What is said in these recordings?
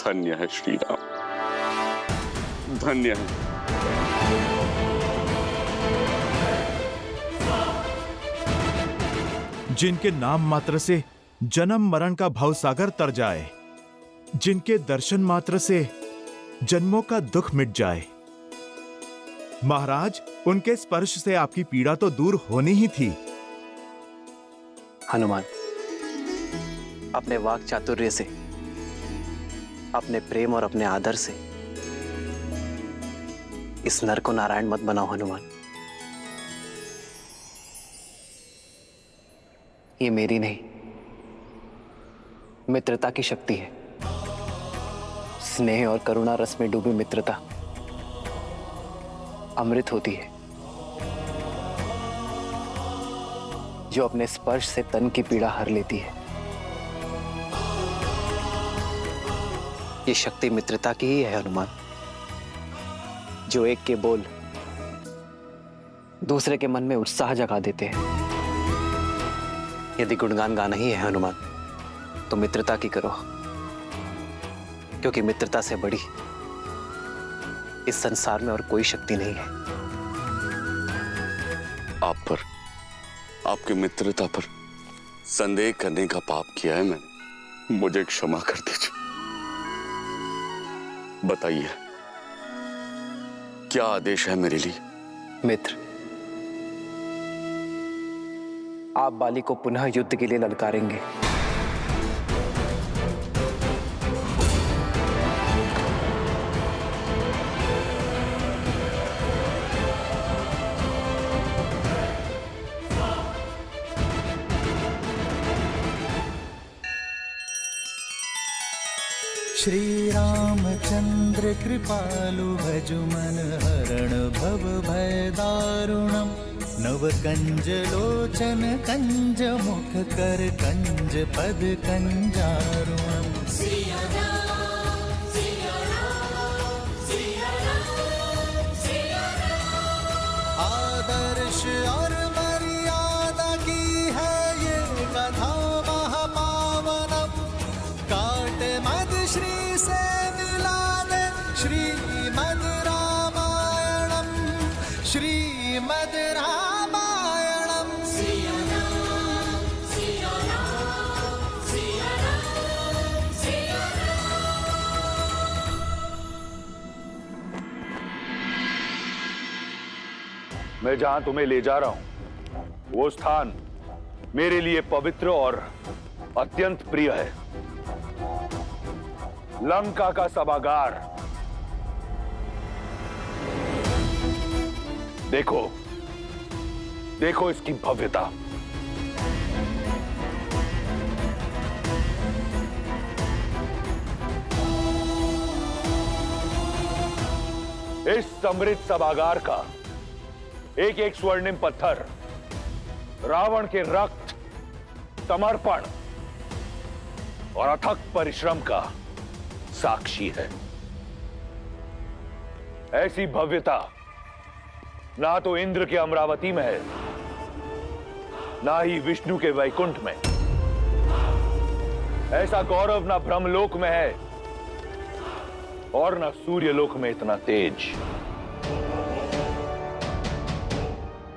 धन्य है श्री राम, धन्य है। जिनके नाम मात्र से जन्म मरण का भवसागर तर जाए, जिनके दर्शन मात्र से जन्मों का दुख मिट जाए। महाराज, उनके स्पर्श से आपकी पीड़ा तो दूर होनी ही थी। हनुमान, अपने वाक चातुर्य से, अपने प्रेम और अपने आदर से इस नर को नारायण मत बनाओ हनुमान। ये मेरी नहीं, मित्रता की शक्ति है। स्नेह और करुणा रस में डूबी मित्रता अमृत होती है, जो अपने स्पर्श से तन की पीड़ा हर लेती है। ये शक्ति मित्रता की ही है हनुमान, जो एक के बोल दूसरे के मन में उत्साह जगा देते हैं। यदि गुणगान गाना ही है हनुमान, तो मित्रता की करो, क्योंकि मित्रता से बड़ी इस संसार में और कोई शक्ति नहीं है। आप पर, आपकी मित्रता पर संदेह करने का पाप किया है मैंने, मुझे क्षमा कर दीजिए। बताइए, क्या आदेश है मेरे लिए? मित्र, आप बाली को पुनः युद्ध के लिए ललकारेंगे। श्री रामचंद्र कृपालु भजु मन हरण भव भय दारुणम। नव कंज लोचन कंज मुख कर कंज पद कंजारुणम। आदर्श और मर्यादा की है ये कथा महापावनम। काट मद श्री से मिला दे श्रीमद रामायणम, श्रीमद रामायणम। मैं जहां तुम्हें ले जा रहा हूं, वो स्थान मेरे लिए पवित्र और अत्यंत प्रिय है। लंका का सभागार। देखो, देखो इसकी भव्यता। इस समृद्ध सभागार का एक एक स्वर्णिम पत्थर रावण के रक्त, समर्पण और अथक परिश्रम का साक्षी है। ऐसी भव्यता ना तो इंद्र के अमरावती में है, ना ही विष्णु के वैकुंठ में। ऐसा गौरव ना ब्रह्मलोक में है और ना सूर्यलोक में इतना तेज।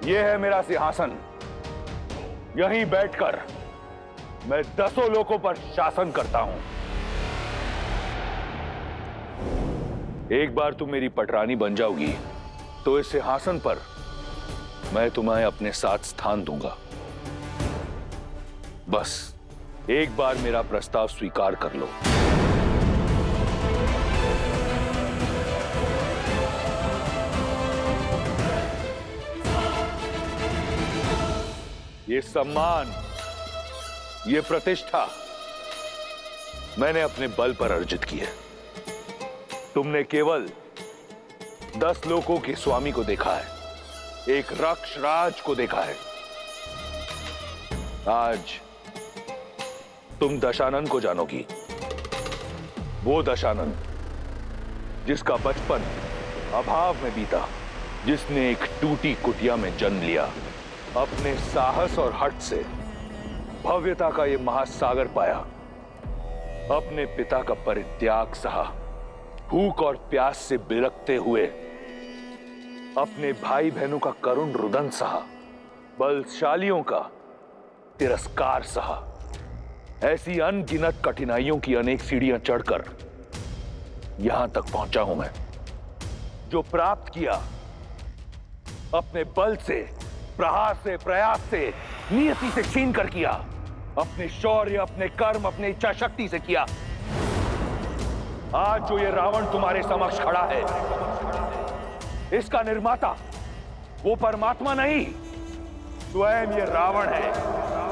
यह है मेरा सिंहासन। यहीं बैठकर मैं 10 लोकों पर शासन करता हूं। एक बार तुम मेरी पटरानी बन जाओगी तो इस सिंहासन पर मैं तुम्हें अपने साथ स्थान दूंगा। बस एक बार मेरा प्रस्ताव स्वीकार कर लो। ये सम्मान, ये प्रतिष्ठा मैंने अपने बल पर अर्जित की है। तुमने केवल 10 लोकों के स्वामी को देखा है, एक रक्ष राज को देखा है। आज तुम दशानन को जानोगी। वो दशानन जिसका बचपन अभाव में बीता, जिसने एक टूटी कुटिया में जन्म लिया, अपने साहस और हठ से भव्यता का ये महासागर पाया। अपने पिता का परित्याग सहा, भूख और प्यास से बिलखते हुए अपने भाई बहनों का करुण रुदन सहा, बलशालियों का तिरस्कार सहा। ऐसी अनगिनत कठिनाइयों की अनेक सीढ़ियां चढ़कर यहां तक पहुंचा हूं मैं। जो प्राप्त किया अपने बल से, प्रहार से, प्रयास से, नियति से छीन कर किया। अपने शौर्य, अपने कर्म, अपनी इच्छा शक्ति से किया। आज जो ये रावण तुम्हारे समक्ष खड़ा है, इसका निर्माता वो परमात्मा नहीं, स्वयं ये रावण है।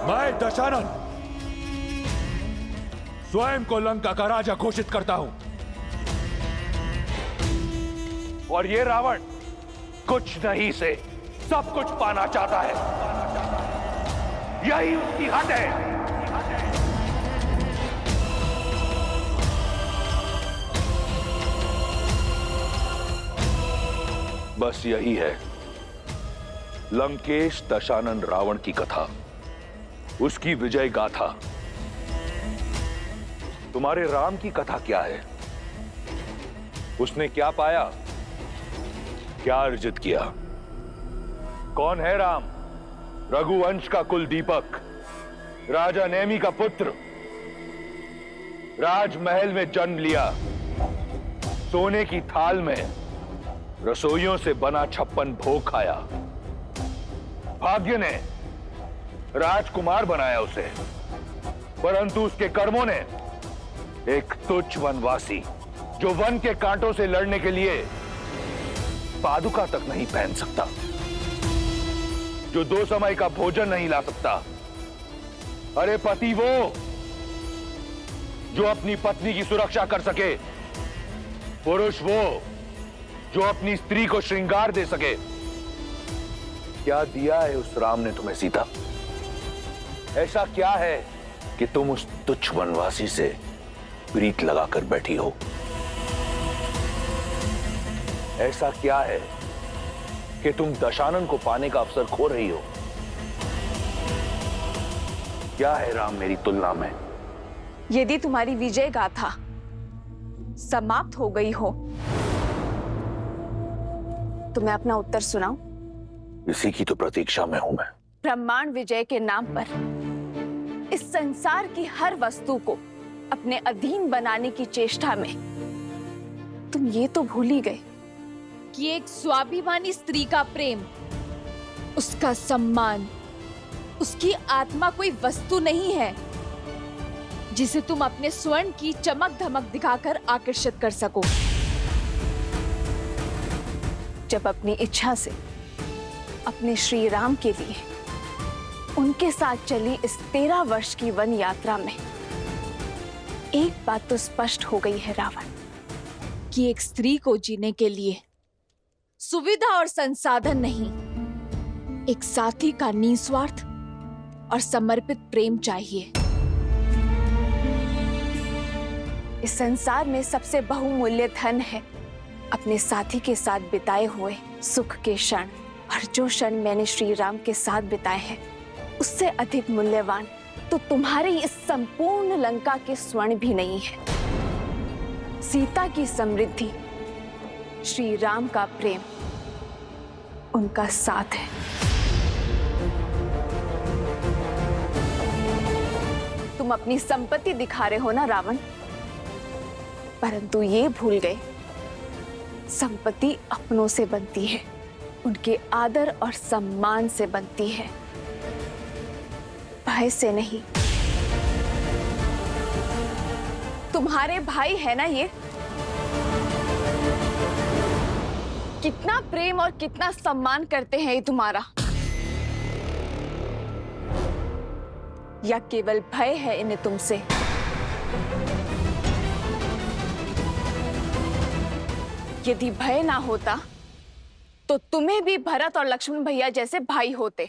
मैं दशानन स्वयं को लंका का राजा घोषित करता हूं। और ये रावण कुछ नहीं से सब कुछ पाना चाहता है। यही उसकी हद है। बस यही है लंकेश दशानन रावण की कथा, उसकी विजय गाथा। तुम्हारे राम की कथा क्या है? उसने क्या पाया, क्या अर्जित किया? कौन है राम? रघुवंश का कुल दीपक, राजा नेमी का पुत्र, राजमहल में जन्म लिया, सोने की थाल में रसोइयों से बना 56 भोग खाया। भाग्य ने राजकुमार बनाया उसे, परंतु उसके कर्मों ने एक तुच्छ वनवासी, जो वन के कांटों से लड़ने के लिए पादुका तक नहीं पहन सकता, जो 2 समय का भोजन नहीं ला सकता। अरे पति वो जो अपनी पत्नी की सुरक्षा कर सके, पुरुष वो जो अपनी स्त्री को श्रृंगार दे सके। क्या दिया है उस राम ने तुम्हें सीता? ऐसा क्या है कि तुम उस तुच्छ वनवासी से प्रीत लगाकर बैठी हो? ऐसा क्या है कि तुम दशानन को पाने का अवसर खो रही हो? क्या है राम मेरी तुलना में? यदि तुम्हारी विजय गाथा समाप्त हो गई हो तो मैं अपना उत्तर सुनाऊं? इसी की तो प्रतीक्षा में हूं मैं। ब्रह्मांड विजय के नाम पर इस संसार की हर वस्तु को अपने अधीन बनाने की चेष्टा में तुम ये तो भूल ही गए कि एक स्वाभिमानी स्त्री का प्रेम, उसका सम्मान, उसकी आत्मा कोई वस्तु नहीं है जिसे तुम अपने स्वर्ण की चमक धमक दिखाकर आकर्षित कर सको। जब अपनी इच्छा से अपने श्री राम के लिए उनके साथ चली इस 13 वर्ष की वन यात्रा में एक बात तो स्पष्ट हो गई है रावण, कि एक स्त्री को जीने के लिए सुविधा और संसाधन नहीं, एक साथी का निस्वार्थ और समर्पित प्रेम चाहिए। इस संसार में सबसे बहुमूल्य धन है अपने साथी के साथ बिताए हुए सुख के क्षण, और जो क्षण मैंने श्री राम के साथ बिताए हैं उससे अधिक मूल्यवान तो तुम्हारी इस संपूर्ण लंका के स्वर्ण भी नहीं है। सीता की समृद्धि, श्री राम का प्रेम, उनका साथ है। तुम अपनी संपत्ति दिखा रहे हो ना रावण, परंतु ये भूल गए संपत्ति अपनों से बनती है, उनके आदर और सम्मान से बनती है, भय से नहीं। तुम्हारे भाई है ना ये, कितना प्रेम और कितना सम्मान करते हैं ये तुम्हारा, या केवल भय है इन्हें तुमसे? यदि भय ना होता तो तुम्हें भी भरत और लक्ष्मण भैया जैसे भाई होते।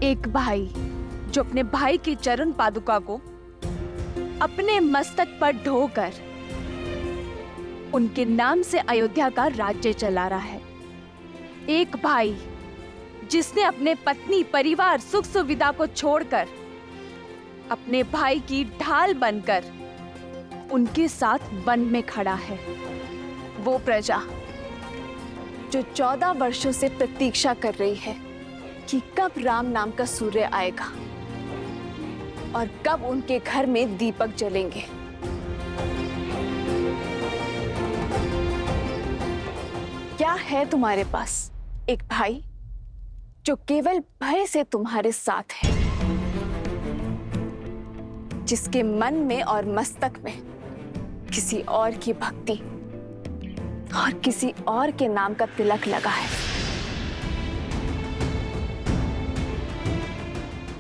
एक भाई जो अपने भाई की चरण पादुका को अपने मस्तक पर ढोकर उनके नाम से अयोध्या का राज्य चला रहा है। एक भाई जिसने अपने पत्नी, परिवार, सुख सुविधा को छोड़कर अपने भाई की ढाल बनकर उनके साथ वन में खड़ा है। वो प्रजा जो 14 वर्षों से प्रतीक्षा कर रही है कि कब राम नाम का सूर्य आएगा और कब उनके घर में दीपक जलेंगे। क्या है तुम्हारे पास? एक भाई जो केवल भय से तुम्हारे साथ है, जिसके मन में और मस्तक में किसी और की भक्ति और किसी और के नाम का तिलक लगा है।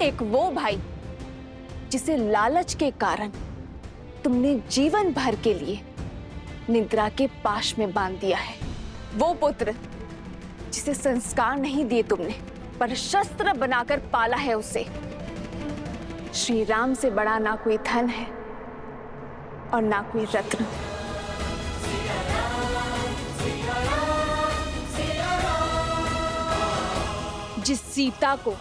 एक वो भाई जिसे लालच के कारण तुमने जीवन भर के लिए निद्रा के पाश में बांध दिया है। वो पुत्र जिसे संस्कार नहीं दिए तुमने, पर शस्त्र बनाकर पाला है उसे। श्री राम से बड़ा ना कोई धन है और ना कोई रत्न। जिस सीता को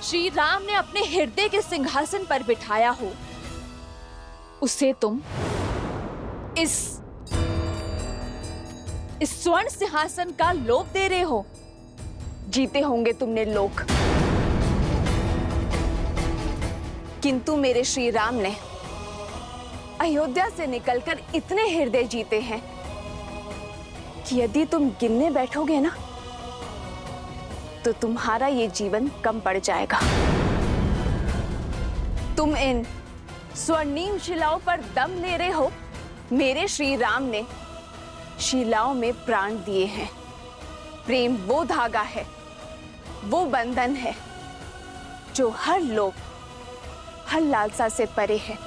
श्री राम ने अपने हृदय के सिंहासन पर बिठाया हो, उसे तुम इस स्वर्ण सिंहासन का लोभ दे रहे हो। जीते होंगे तुमने लोक, किंतु मेरे श्री राम ने अयोध्या से निकलकर इतने हृदय जीते हैं कि यदि तुम गिनने बैठोगे ना, तो तुम्हारा ये जीवन कम पड़ जाएगा। तुम इन स्वर्णिम शिलाओं पर दम ले रहे हो। मेरे श्री राम ने शिलाओं में प्राण दिए हैं। प्रेम वो धागा है, वो बंधन है जो हर लोभ, हर लालसा से परे है।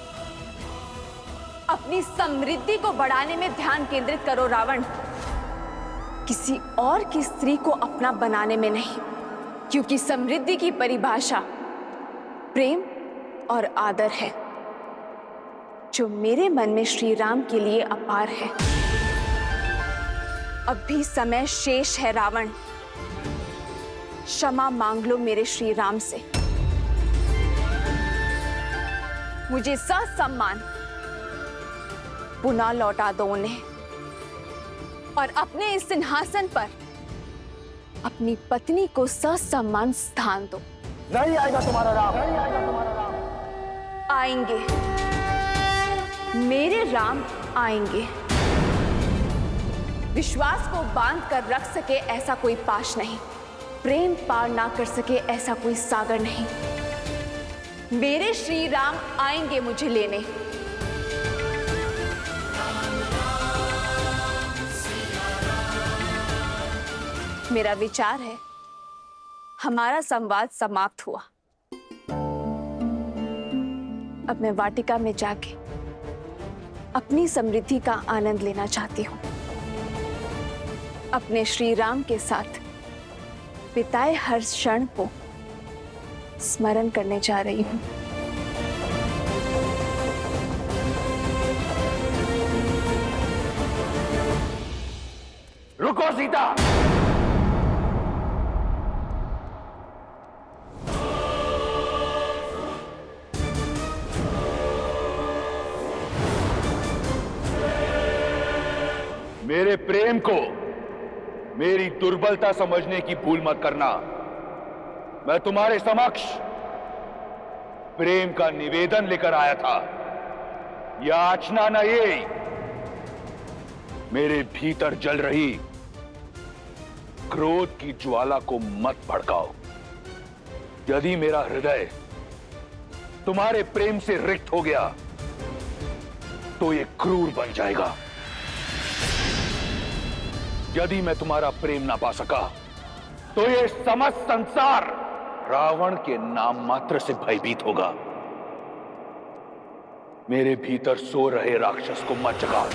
अपनी समृद्धि को बढ़ाने में ध्यान केंद्रित करो रावण, किसी और की स्त्री को अपना बनाने में नहीं, क्योंकि समृद्धि की परिभाषा प्रेम और आदर है, जो मेरे मन में श्री राम के लिए अपार है। अब भी समय शेष है रावण, क्षमा मांग लो मेरे श्री राम से। मुझे ससम्मान पुनः लौटा दो उन्हें और अपने इस सिंहासन पर अपनी पत्नी को ससम्मान स्थान दो। नहीं आएगा तुम्हारा राम, नहीं आएगा तुम्हारा राम। आएंगे, मेरे राम आएंगे। विश्वास को बांध कर रख सके ऐसा कोई पाश नहीं, प्रेम पार ना कर सके ऐसा कोई सागर नहीं। मेरे श्री राम आएंगे मुझे लेने। मेरा विचार है हमारा संवाद समाप्त हुआ। अब मैं वाटिका में जाके अपनी समृद्धि का आनंद लेना चाहती हूँ। अपने श्री राम के साथ बिताए हर क्षण को स्मरण करने जा रही हूँ। रुको सीता, मेरे प्रेम को मेरी दुर्बलता समझने की भूल मत करना। मैं तुम्हारे समक्ष प्रेम का निवेदन लेकर आया था, याचना न ये। मेरे भीतर जल रही क्रोध की ज्वाला को मत भड़काओ। यदि मेरा हृदय तुम्हारे प्रेम से रिक्त हो गया तो ये क्रूर बन जाएगा। यदि मैं तुम्हारा प्रेम ना पा सका तो ये समस्त संसार रावण के नाम मात्र से भयभीत होगा। मेरे भीतर सो रहे राक्षस को मत जगाओ।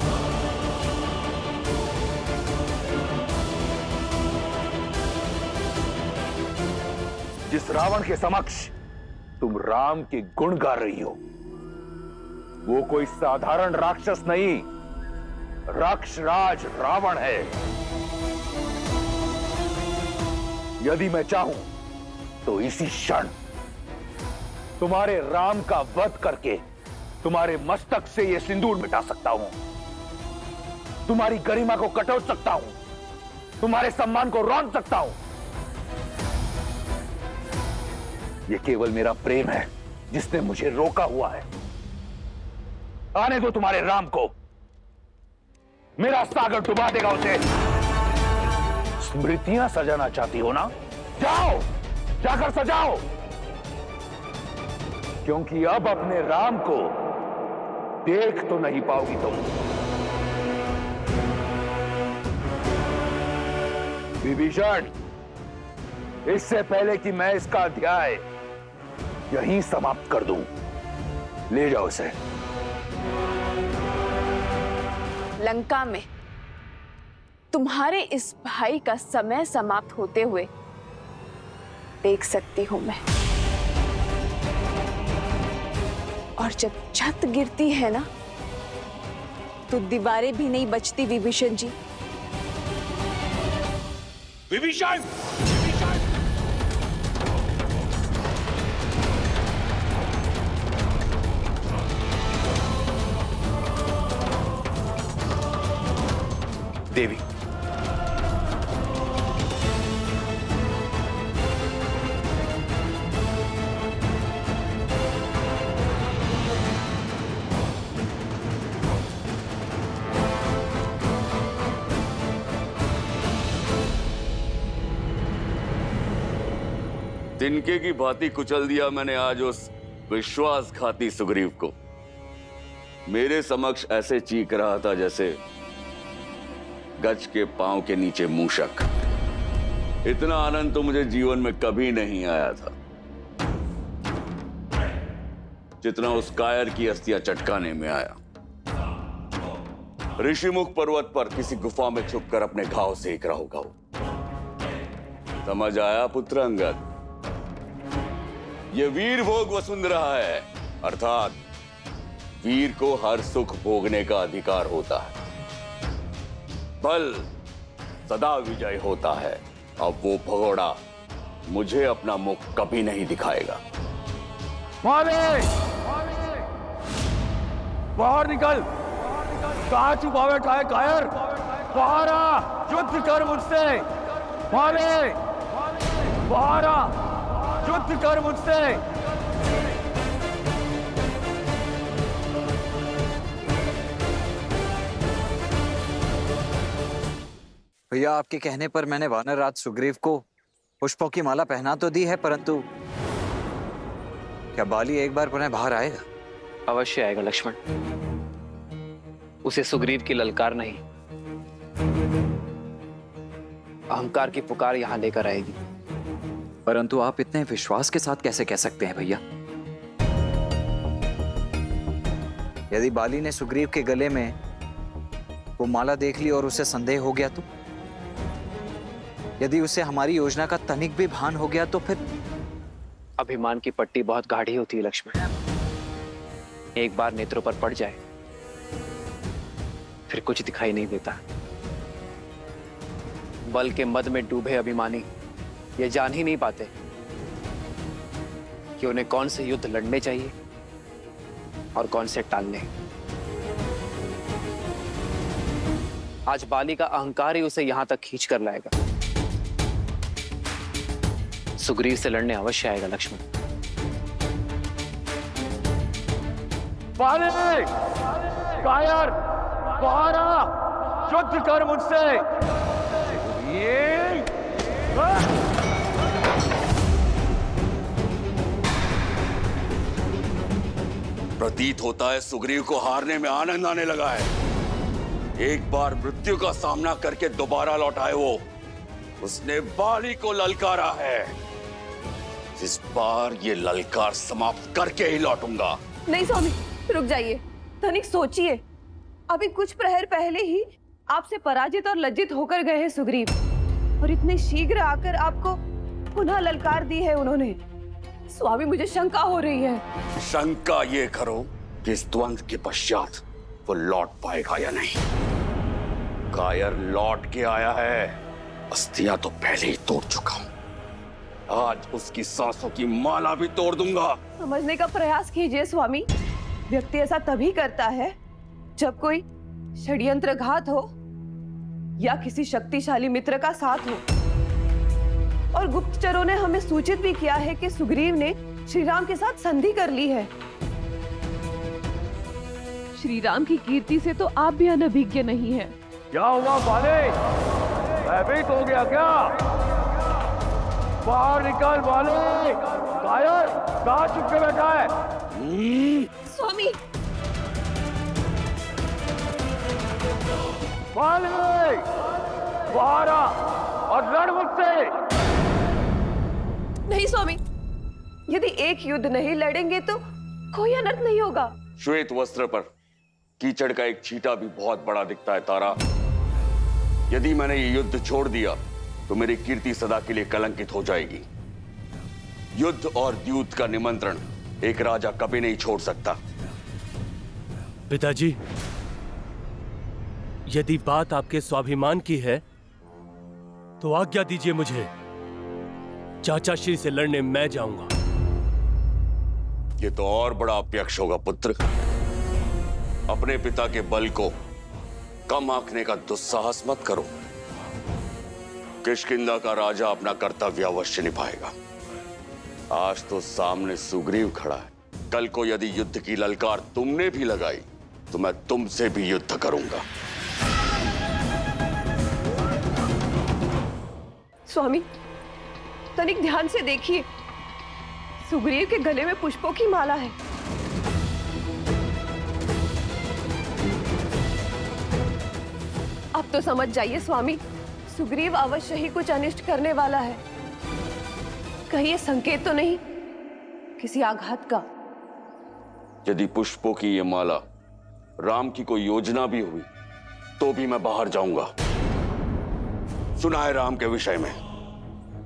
जिस रावण के समक्ष तुम राम के गुण गा रही हो, वो कोई साधारण राक्षस नहीं, राक्षराज रावण है। यदि मैं चाहूं तो इसी क्षण तुम्हारे राम का वध करके तुम्हारे मस्तक से यह सिंदूर मिटा सकता हूं, तुम्हारी गरिमा को कटोट सकता हूं, तुम्हारे सम्मान को रौंद सकता हूं। यह केवल मेरा प्रेम है जिसने मुझे रोका हुआ है। आने दो तुम्हारे राम को, मेरा सागर डुबा देगा उसे। स्मृतियां सजाना चाहती हो ना? जाओ, जाकर सजाओ, क्योंकि अब अपने राम को देख तो नहीं पाओगी तुम। विभीषण, इससे पहले कि मैं इसका अध्याय यहीं समाप्त कर दूं, ले जाओ इसे। लंका में तुम्हारे इस भाई का समय समाप्त होते हुए देख सकती हूं मैं। और जब छत गिरती है ना, तो दीवारें भी नहीं बचती विभीषण जी। विभीषण! देवी, तिनके की भांति कुचल दिया मैंने आज उस विश्वासघाती सुग्रीव को। मेरे समक्ष ऐसे चीख रहा था जैसे गज के पांव के नीचे मूषक। इतना आनंद तो मुझे जीवन में कभी नहीं आया था जितना उस कायर की अस्थियां चटकाने में आया। ऋषिमुख पर्वत पर किसी गुफा में छुपकर अपने घाव सेक रहा होगा वो। समझ आया पुत्र अंगद? ये वीर भोग वसुंधरा है, अर्थात वीर को हर सुख भोगने का अधिकार होता है। बल सदा विजय होता है। अब वो भगोड़ा मुझे अपना मुख कभी नहीं दिखाएगा। बाहर निकल! कहां छुपा बैठा है कायर? बाहर आ, युद्ध कर मुझसे। बाहर आ, युद्ध कर मुझसे। भैया, आपके कहने पर मैंने वानर राज सुग्रीव को पुष्पों की माला पहना तो दी है, परंतु क्या बाली एक बार पुनः बाहर आएगा? अवश्य आएगा लक्ष्मण। उसे सुग्रीव की ललकार नहीं, अहंकार की पुकार यहां लेकर आएगी। परंतु आप इतने विश्वास के साथ कैसे कह सकते हैं भैया? यदि बाली ने सुग्रीव के गले में वो माला देख ली और उसे संदेह हो गया तो? यदि उसे हमारी योजना का तनिक भी भान हो गया तो फिर? अभिमान की पट्टी बहुत गाढ़ी होती है लक्ष्मण। एक बार नेत्रों पर पड़ जाए फिर कुछ दिखाई नहीं देता। बल के मद में डूबे अभिमानी ये जान ही नहीं पाते कि उन्हें कौन से युद्ध लड़ने चाहिए और कौन से टालने। आज बाली का अहंकार ही उसे यहां तक खींच कर लाएगा। सुग्रीव से लड़ने अवश्य आएगा लक्ष्मण। कायर, बाहर आ, युद्ध कर मुझसे। प्रतीत होता है सुग्रीव को हारने में आनंद आने लगा है। एक बार मृत्यु का सामना करके दोबारा लौटा है वो। उसने बाली को ललकारा है। इस बार ये ललकार समाप्त करके ही लौटूंगा। नहीं स्वामी, रुक जाइए, तनिक सोचिए। अभी कुछ प्रहर पहले ही आपसे पराजित और लज्जित होकर गए हैं सुग्रीव, और इतने शीघ्र आकर आपको पुनः ललकार दी है उन्होंने। स्वामी, मुझे शंका हो रही है। शंका ये करो कि इस द्वंद्व के पश्चात वो लौट पाएगा या नहीं। कायर लौट के आया है। अस्थियां तो पहले ही तोड़ चुका हूं। आज उसकी सांसों की माला भी तोड़ दूंगा। समझने का प्रयास कीजिए स्वामी। व्यक्ति ऐसा तभी करता है जब कोई षड्यंत्रघात हो या किसी शक्तिशाली मित्र का साथ हो। और गुप्तचरों ने हमें सूचित भी किया है कि सुग्रीव ने श्री राम के साथ संधि कर ली है। श्री राम की कीर्ति से तो आप भी अनभिज्ञ नहीं हैं। क्या हुआ बाले? भयभीत हो गया क्या? बाहर निकल बाले। कायर, कहाँ चुप के बैठा है? स्वामी, बाले, बाहर आ और लड़ मुझसे। नहीं स्वामी, यदि एक युद्ध नहीं लड़ेंगे तो कोई अनर्थ नहीं होगा। श्वेत वस्त्र पर कीचड़ का एक छींटा भी बहुत बड़ा दिखता है तारा। यदि मैंने ये युद्ध छोड़ दिया तो मेरी कीर्ति सदा के लिए कलंकित हो जाएगी। युद्ध और द्यूत का निमंत्रण एक राजा कभी नहीं छोड़ सकता। पिताजी, यदि बात आपके स्वाभिमान की है तो आज्ञा दीजिए मुझे। चाचा श्री से लड़ने मैं जाऊंगा। ये तो और बड़ा अप्यक्ष होगा पुत्र। अपने पिता के बल को कम आंकने का दुस्साहस मत करो। किष्किंधा का राजा अपना कर्तव्य अवश्य निभाएगा। आज तो सामने सुग्रीव खड़ा है। कल को यदि युद्ध की ललकार तुमने भी लगाई तो मैं तुमसे भी युद्ध करूंगा। स्वामी, तनिक ध्यान से देखिए, सुग्रीव के गले में पुष्पों की माला है। अब तो समझ जाइए स्वामी, सुग्रीव अवश्य ही कुछ अनिष्ट करने वाला है। कहीं ये संकेत तो नहीं किसी आघात का? यदि पुष्पों की ये माला राम की कोई योजना भी हुई तो भी मैं बाहर जाऊंगा। सुना है राम के विषय में,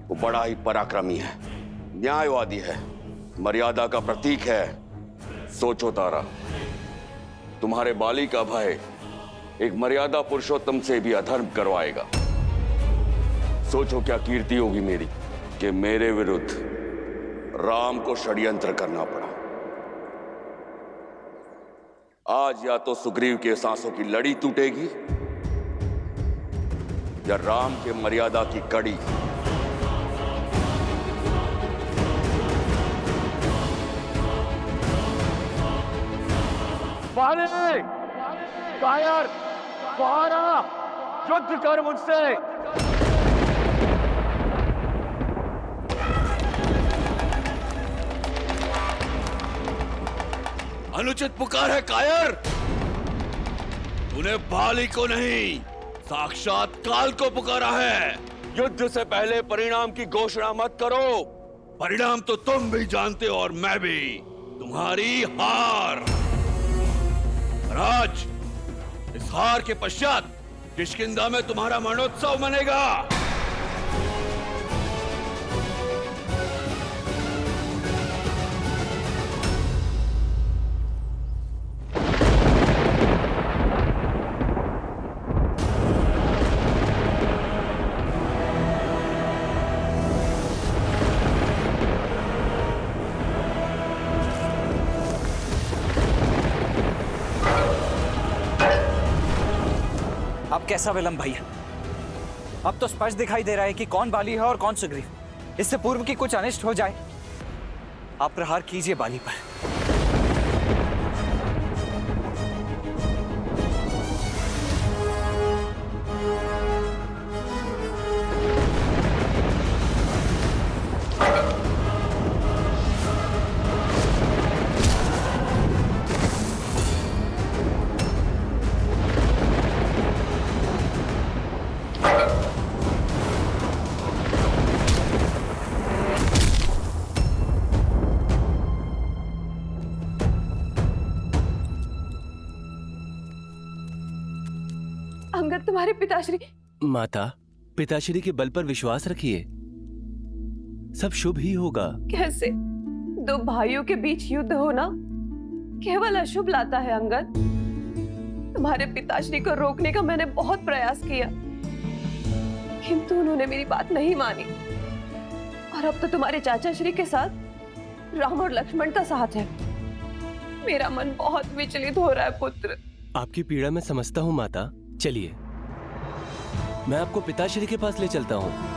वो बड़ा ही पराक्रमी है, न्यायवादी है, मर्यादा का प्रतीक है। सोचो तारा, तुम्हारे बाली का भय एक मर्यादा पुरुषोत्तम से भी अधर्म करवाएगा। सोचो क्या कीर्ति होगी मेरी कि मेरे विरुद्ध राम को षड्यंत्र करना पड़ा। आज या तो सुग्रीव के सांसों की लड़ी टूटेगी या राम के मर्यादा की कड़ी। बाले, कायर, बाहर आ, युद्ध कर मुझसे। अनुचित पुकार है कायर। तूने बाली को नहीं, साक्षात काल को पुकारा है। युद्ध से पहले परिणाम की घोषणा मत करो। परिणाम तो तुम भी जानते हो और मैं भी। तुम्हारी हार। राज, इस हार के पश्चात किष्किंधा में तुम्हारा मरणोत्सव मनेगा। अब कैसा विलंब भैया? अब तो स्पष्ट दिखाई दे रहा है कि कौन बाली है और कौन सुग्रीव। इससे पूर्व कि कुछ अनिष्ट हो जाए, आप प्रहार कीजिए बाली पर। अंगद, तुम्हारे पिताश्री। माता, पिताश्री के बल पर विश्वास रखिए, सब शुभ ही होगा। कैसे? दो भाइयों के बीच युद्ध होना केवल अशुभ लाता है अंगद। तुम्हारे पिताश्री को रोकने का मैंने बहुत प्रयास किया, किंतु उन्होंने मेरी बात नहीं मानी और अब तो तुम्हारे चाचा श्री के साथ राम और लक्ष्मण का साथ है। मेरा मन बहुत विचलित हो रहा है पुत्र। आपकी पीड़ा मैं समझता हूँ माता। चलिए, मैं आपको पिताश्री के पास ले चलता हूँ।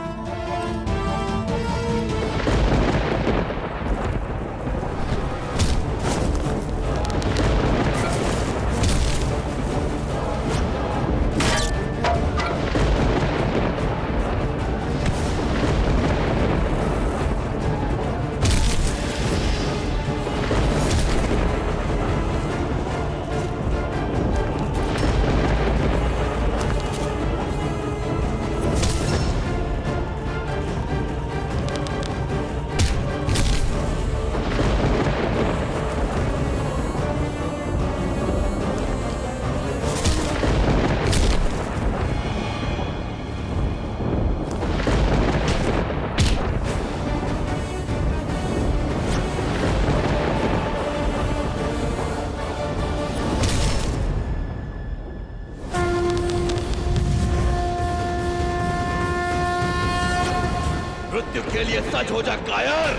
मृत्यु के लिए सच हो जा कायर।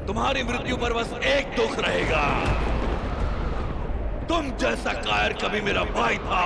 तुम्हारी मृत्यु पर बस एक दुख रहेगा, तुम जैसा कायर कभी मेरा भाई था।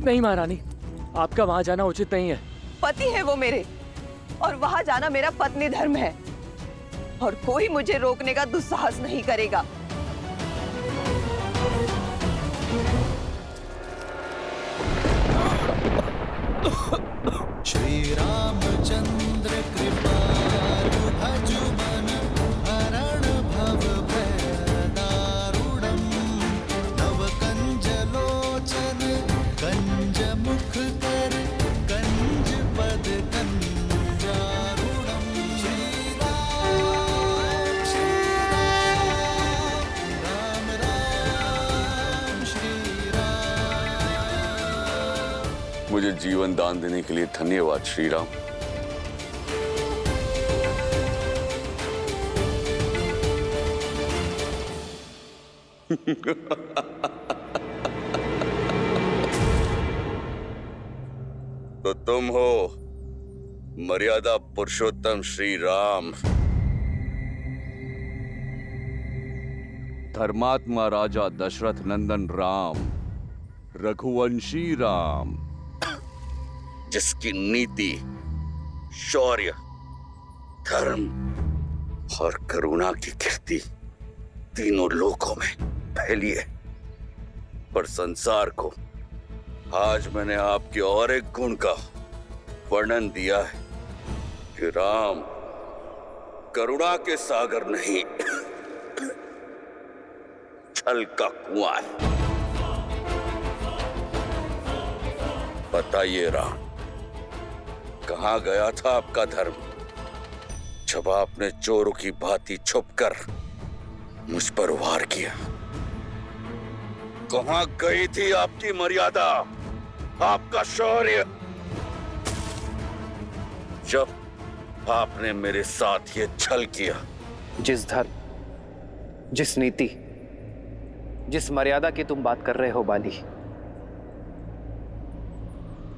नहीं महारानी, आपका वहां जाना उचित नहीं है। पति है वो मेरे, और वहां जाना मेरा पत्नी धर्म है, और कोई मुझे रोकने का दुस्साहस नहीं करेगा। श्री रामचंद्र कृपालु भजु मन हरण भव भय दारुणम नव कंज लोचन कंज मुख कर कंज पद कंजारुणम। श्री राम राम राम श्री राम। मुझे जीवन दान देने के लिए धन्यवाद श्री राम। तो तुम हो मर्यादा पुरुषोत्तम श्री राम, धर्मात्मा राजा दशरथ नंदन राम, रघुवंशी राम, जिसकी नीति, शौर्य, धर्म और करुणा की कीर्ति तीनों लोकों में फैली है। पर संसार को आज मैंने आपके और एक गुण का वर्णन दिया है कि राम करुणा के सागर नहीं, छल का कुआं है। बताइए राम, कहां गया था आपका धर्म जब आपने चोरों की भांति छुपकर मुझ पर वार किया? कहां गई थी आपकी मर्यादा, आपका शौर्य, जब आपने मेरे साथ ये छल किया? जिस धर्म, जिस नीति, जिस मर्यादा की तुम बात कर रहे हो बाली,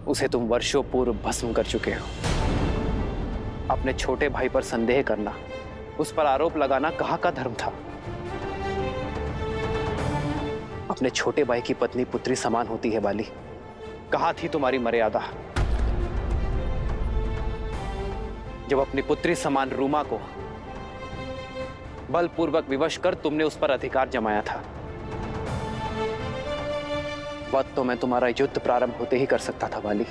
उसे तुम वर्षों पूर्व भस्म कर चुके हो। अपने छोटे भाई पर संदेह करना, उस पर आरोप लगाना कहाँ का धर्म था? अपने छोटे भाई की पत्नी पुत्री समान होती है बाली, कहाँ थी तुम्हारी मर्यादा जब अपनी पुत्री समान रूमा को बलपूर्वक विवश कर तुमने उस पर अधिकार जमाया था? वह तो मैं तुम्हारा युद्ध प्रारंभ होते ही कर सकता था बाली,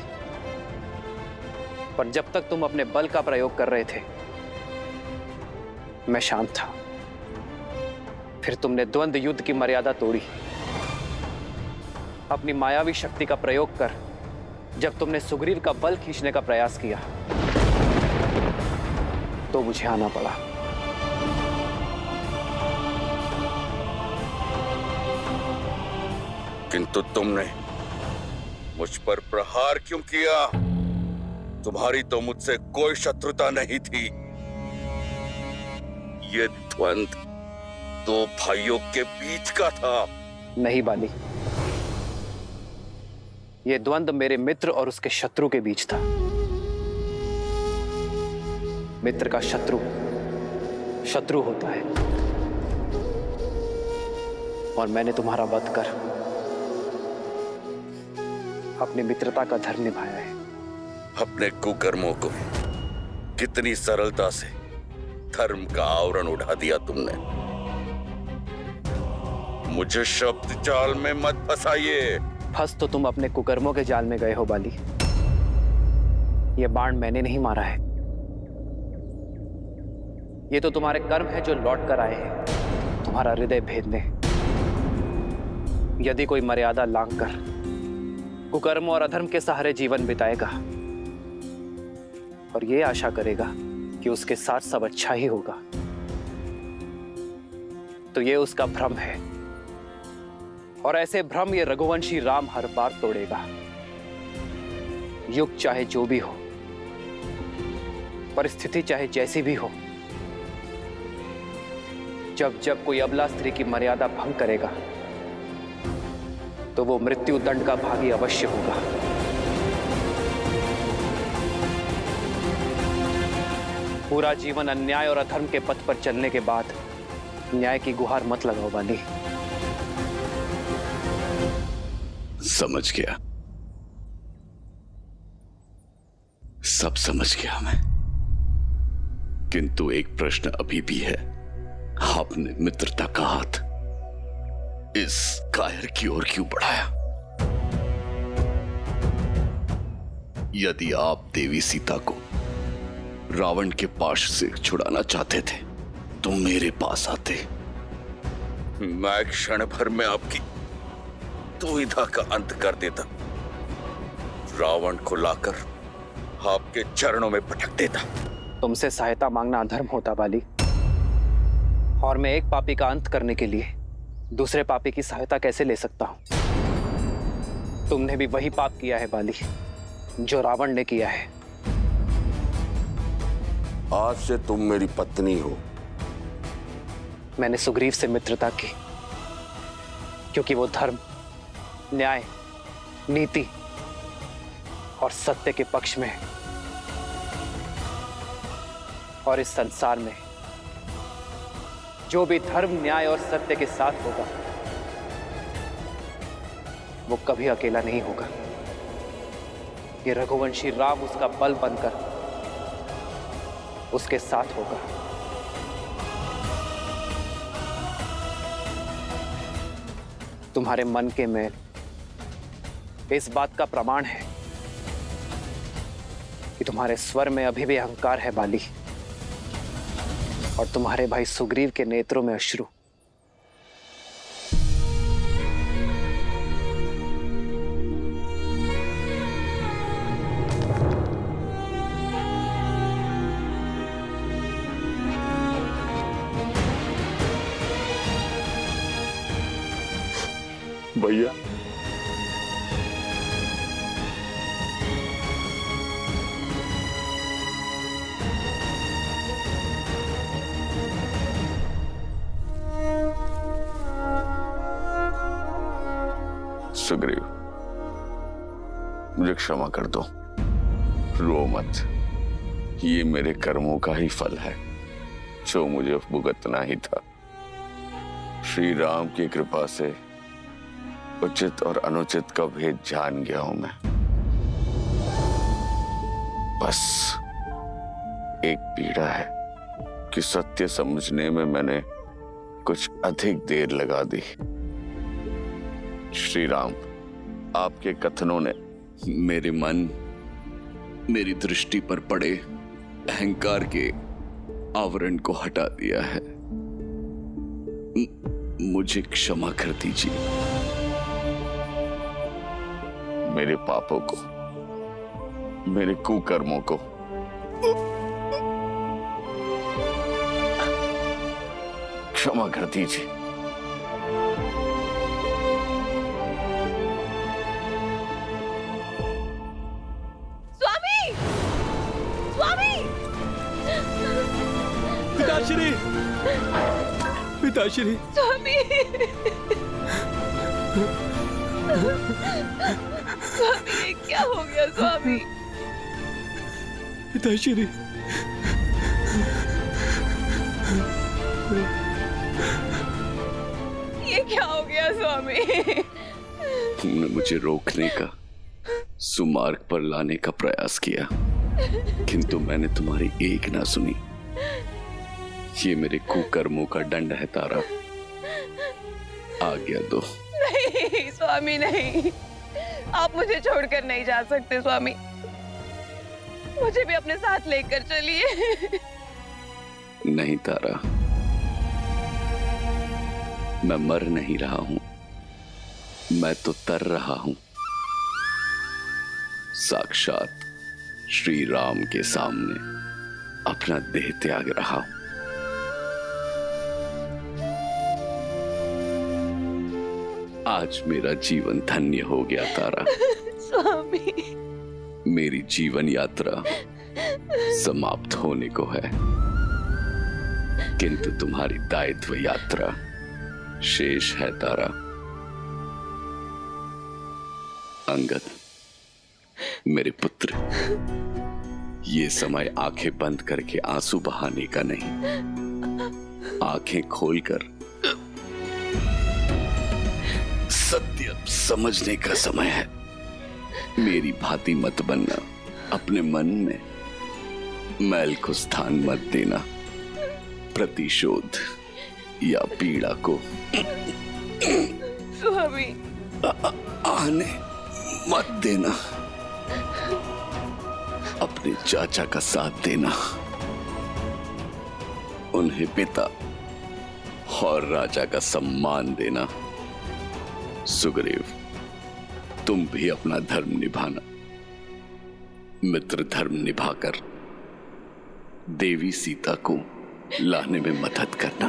पर जब तक तुम अपने बल का प्रयोग कर रहे थे मैं शांत था। फिर तुमने द्वंद्व युद्ध की मर्यादा तोड़ी। अपनी मायावी शक्ति का प्रयोग कर जब तुमने सुग्रीव का बल खींचने का प्रयास किया तो मुझे आना पड़ा। किंतु तुमने मुझ पर प्रहार क्यों किया? तुम्हारी तो मुझसे कोई शत्रुता नहीं थी। ये द्वंद्व दो भाइयों के बीच का था। नहीं बाली, यह द्वंद्व मेरे मित्र और उसके शत्रु के बीच था। मित्र का शत्रु शत्रु होता है और मैंने तुम्हारा वध कर अपनी मित्रता का धर्म निभाया है। अपने कुकर्मों को कितनी सरलता से धर्म का आवरण उठा दिया तुमने। मुझे शब्द जाल में मत फंसाइए। फंस तो तुम अपने कुकर्मों के जाल में गए हो बाली। यह बाण मैंने नहीं मारा है, ये तो तुम्हारे कर्म है जो लौट कर आए हैं तुम्हारा हृदय भेदने। यदि कोई मर्यादा लांघकर कुकर्म और अधर्म के सहारे जीवन बिताएगा और ये आशा करेगा कि उसके साथ सब अच्छा ही होगा, तो ये उसका भ्रम है। और ऐसे भ्रम ये रघुवंशी राम हर बार तोड़ेगा। युग चाहे जो भी हो, परिस्थिति चाहे जैसी भी हो, जब जब कोई अबला स्त्री की मर्यादा भंग करेगा तो वो मृत्यु दंड का भागी अवश्य होगा। पूरा जीवन अन्याय और अधर्म के पथ पर चलने के बाद न्याय की गुहार मत लगाओ बाली। समझ गया, सब समझ गया मैं। किंतु एक प्रश्न अभी भी है। आपने मित्रता का हाथ इस कायर की ओर क्यों बढ़ाया? यदि आप देवी सीता को रावण के पाश से छुड़ाना चाहते थे तो मेरे पास आते। मैं क्षण भर में आपकी दुविधा का अंत कर देता। रावण को लाकर आपके चरणों में पटक देता। तुमसे सहायता मांगना अधर्म होता बाली, और मैं एक पापी का अंत करने के लिए दूसरे पापी की सहायता कैसे ले सकता हूं? तुमने भी वही पाप किया है बाली जो रावण ने किया है। आज से तुम मेरी पत्नी हो। मैंने सुग्रीव से मित्रता की क्योंकि वो धर्म, न्याय, नीति और सत्य के पक्ष में है। और इस संसार में जो भी धर्म, न्याय और सत्य के साथ होगा वो कभी अकेला नहीं होगा। ये रघुवंशी राम उसका बल बनकर उसके साथ होगा। तुम्हारे मन के मैल इस बात का प्रमाण है कि तुम्हारे स्वर में अभी भी अहंकार है बाली, और तुम्हारे भाई सुग्रीव के नेत्रों में अश्रु। भैया, सुग्रीव, मुझे क्षमा कर दो। रो मत, ये मेरे कर्मों का ही फल है जो मुझे भुगतना ही था। श्री राम की कृपा से उचित और अनुचित का भेद जान गया हूं मैं। बस एक पीड़ा है कि सत्य समझने में मैंने कुछ अधिक देर लगा दी। श्री राम, आपके कथनों ने मेरे मन मेरी दृष्टि पर पड़े अहंकार के आवरण को हटा दिया है। मुझे क्षमा कर दीजिए। मेरे पापों को, मेरे कुकर्मों को क्षमा कर दीजिए। स्वामी, स्वामी, पिताश्री, पिताश्री, स्वामी, स्वामी, ये क्या हो गया स्वामी? पिताश्री, ये क्या हो गया स्वामी? तुमने मुझे रोकने का, सुमार्ग पर लाने का प्रयास किया, किंतु मैंने तुम्हारी एक ना सुनी। ये मेरे कुकर्मों का दंड है तारा। आज्ञा दो। नहीं स्वामी, नहीं, आप मुझे छोड़कर नहीं जा सकते स्वामी। मुझे भी अपने साथ लेकर चलिए। नहीं तारा, मैं मर नहीं रहा हूं, मैं तो तर रहा हूं। साक्षात श्री राम के सामने अपना देह त्याग रहा हूं। आज मेरा जीवन धन्य हो गया तारा। स्वामी, मेरी जीवन यात्रा समाप्त होने को है, किंतु तुम्हारी दायित्व यात्रा शेष है तारा। अंगद, मेरे पुत्र, ये समय आंखें बंद करके आंसू बहाने का नहीं, आंखें खोलकर सत्य समझने का समय है। मेरी भांति मत बनना, अपने मन में मैल को स्थान मत देना, प्रतिशोध या पीड़ा को स्वामी, आने मत देना। अपने चाचा का साथ देना, उन्हें पिता और राजा का सम्मान देना। सुग्रीव, तुम भी अपना धर्म निभाना। मित्र धर्म निभाकर देवी सीता को लाने में मदद करना,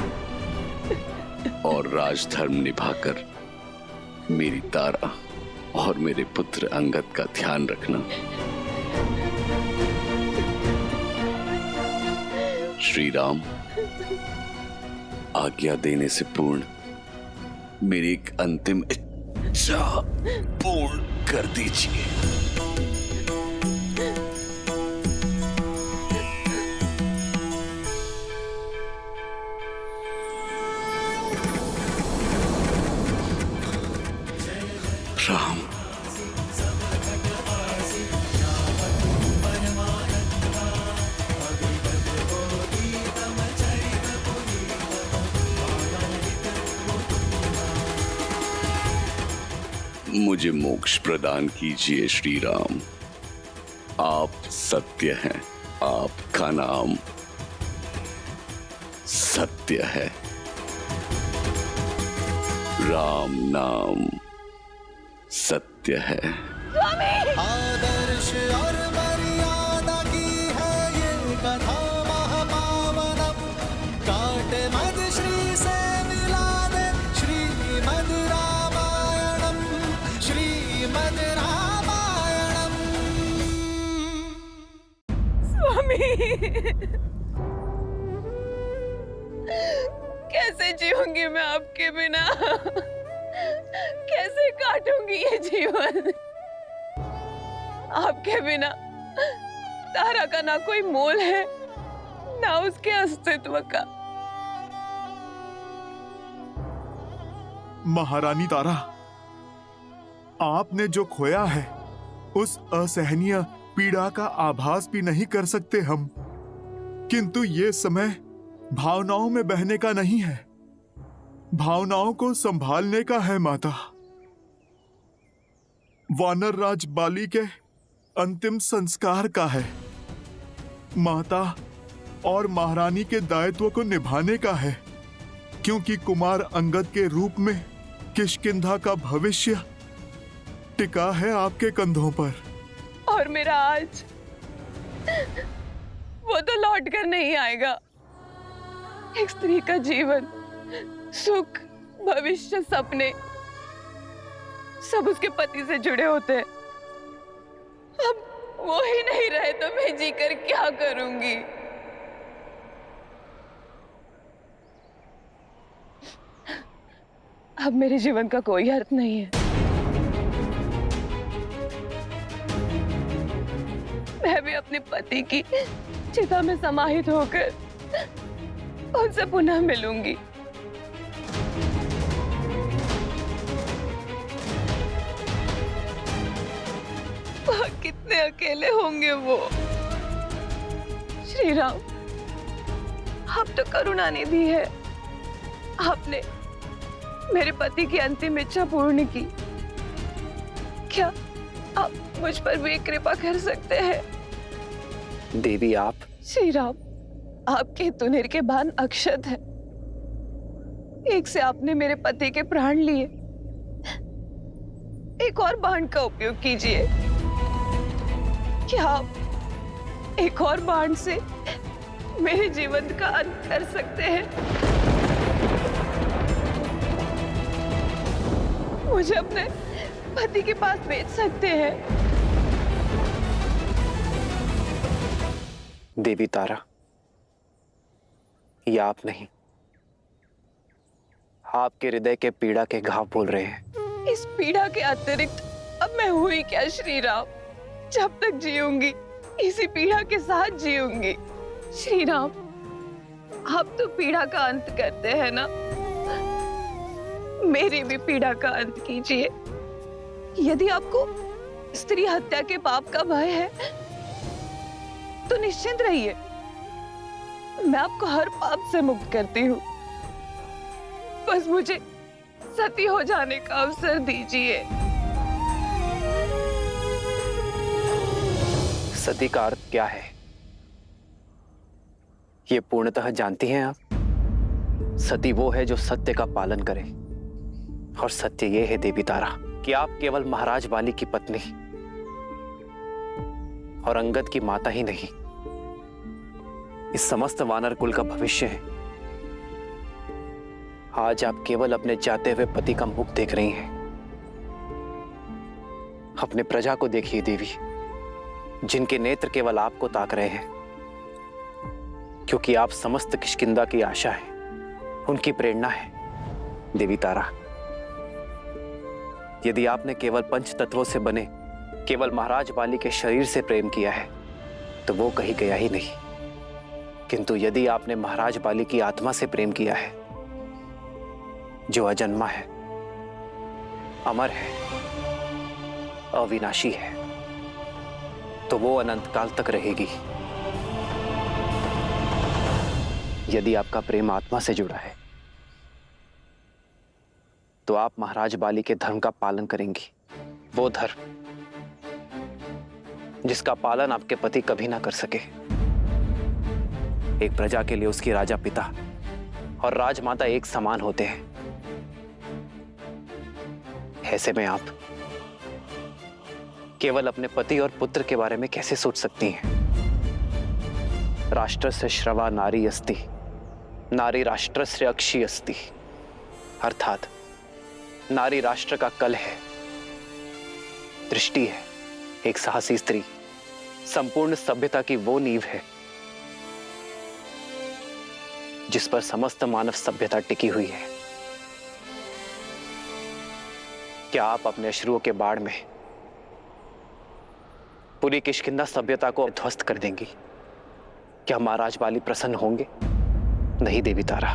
और राजधर्म निभाकर मेरी तारा और मेरे पुत्र अंगद का ध्यान रखना। श्री राम, आज्ञा देने से पूर्ण मेरी एक अंतिम इच्छा पूर्ण कर दीजिए। राम, मुझे मोक्ष प्रदान कीजिए श्री राम। आप सत्य हैं, आपका नाम सत्य है। राम नाम सत्य है। आदर्श और मर्यादा की है ये कथा महापावनम। काटे मद श्री से मिला दे श्रीमद् रामायणम, श्रीमद् रामायणम। स्वामी, कैसे जीऊंगी मैं आपके बिना? कैसे काटूंगी ये जीवन? आपके बिना तारा का ना कोई मोल है, ना उसके अस्तित्व का। महारानी तारा, आपने जो खोया है उस असहनीय पीड़ा का आभास भी नहीं कर सकते हम, किंतु ये समय भावनाओं में बहने का नहीं है, भावनाओं को संभालने का है माता। वानर राज बाली के अंतिम संस्कार का है, माता और महारानी के दायित्व को निभाने का है, क्योंकि कुमार अंगद के रूप में किष्किंधा का भविष्य टिका है आपके कंधों पर। और मेरा आज वो तो लौट कर नहीं आएगा। एक स्त्री का जीवन, सुख, भविष्य, सपने सब उसके पति से जुड़े होते हैं। अब वो ही नहीं रहे तो मैं जीकर क्या करूंगी? अब मेरे जीवन का कोई अर्थ नहीं है। मैं भी अपने पति की चिता में समाहित होकर उनसे पुनः मिलूंगी। कितने अकेले होंगे वो। श्री राम, आप तो करुणा निधि है। आपने मेरे पति की अंतिम इच्छा पूर्ण की। क्या आप मुझ पर भी कृपा कर सकते हैं? देवी आप। श्री राम, आपके तुनिर के बाण अक्षत है। एक से आपने मेरे पति के प्राण लिए, एक और बाण का उपयोग कीजिए। क्या आप एक और बाण से मेरे जीवन का अंत कर सकते हैं? मुझे अपने पति के पास भेज सकते हैं? देवी तारा, ये आप नहीं, आपके हृदय के पीड़ा के घाव बोल रहे हैं। इस पीड़ा के अतिरिक्त अब मैं हुई क्या श्री राम? जब तक जीऊंगी इसी पीड़ा के साथ जीऊंगी। श्री राम, आप तो पीड़ा का अंत करते हैं ना, मेरी भी पीड़ा का अंत कीजिए। यदि आपको स्त्री हत्या के पाप का भय है तो निश्चिंत रहिए, मैं आपको हर पाप से मुक्त करती हूँ। बस मुझे सती हो जाने का अवसर दीजिए। सती का अर्थ क्या है, ये पूर्णतः जानती हैं आप? सती वो है जो सत्य का पालन करे, और सत्य ये है देवी तारा कि आप केवल महाराज बाली की पत्नी और अंगद की माता ही नहीं, इस समस्त वानर कुल का भविष्य है। आज आप केवल अपने जाते हुए पति का मुख देख रही हैं। अपने प्रजा को देखिए देवी, जिनके नेत्र केवल आपको ताक रहे हैं, क्योंकि आप समस्त किष्किंधा की आशा है, उनकी प्रेरणा है। देवी तारा, यदि आपने केवल पंच तत्वों से बने केवल महाराज बाली के शरीर से प्रेम किया है तो वो कहीं गया ही नहीं, किंतु यदि आपने महाराज बाली की आत्मा से प्रेम किया है, जो अजन्मा है, अमर है, अविनाशी है, तो वो अनंत काल तक रहेगी। यदि आपका प्रेम आत्मा से जुड़ा है तो आप महाराज बाली के धर्म का पालन करेंगी, वो धर्म जिसका पालन आपके पति कभी ना कर सके। एक प्रजा के लिए उसकी राजा पिता और राजमाता एक समान होते हैं। ऐसे में आप केवल अपने पति और पुत्र के बारे में कैसे सोच सकती हैं? राष्ट्रस्य श्रवा नारी अस्ति, नारी राष्ट्रस्य अक्षी अस्ति, अर्थात नारी राष्ट्र का कल है, दृष्टि है। एक साहसी स्त्री संपूर्ण सभ्यता की वो नींव है जिस पर समस्त मानव सभ्यता टिकी हुई है। क्या आप अपने अश्रुओं के बाढ़ में पूरी किष्किंधा सभ्यता को ध्वस्त कर देंगी? क्या महाराज बाली प्रसन्न होंगे? नहीं देवी तारा,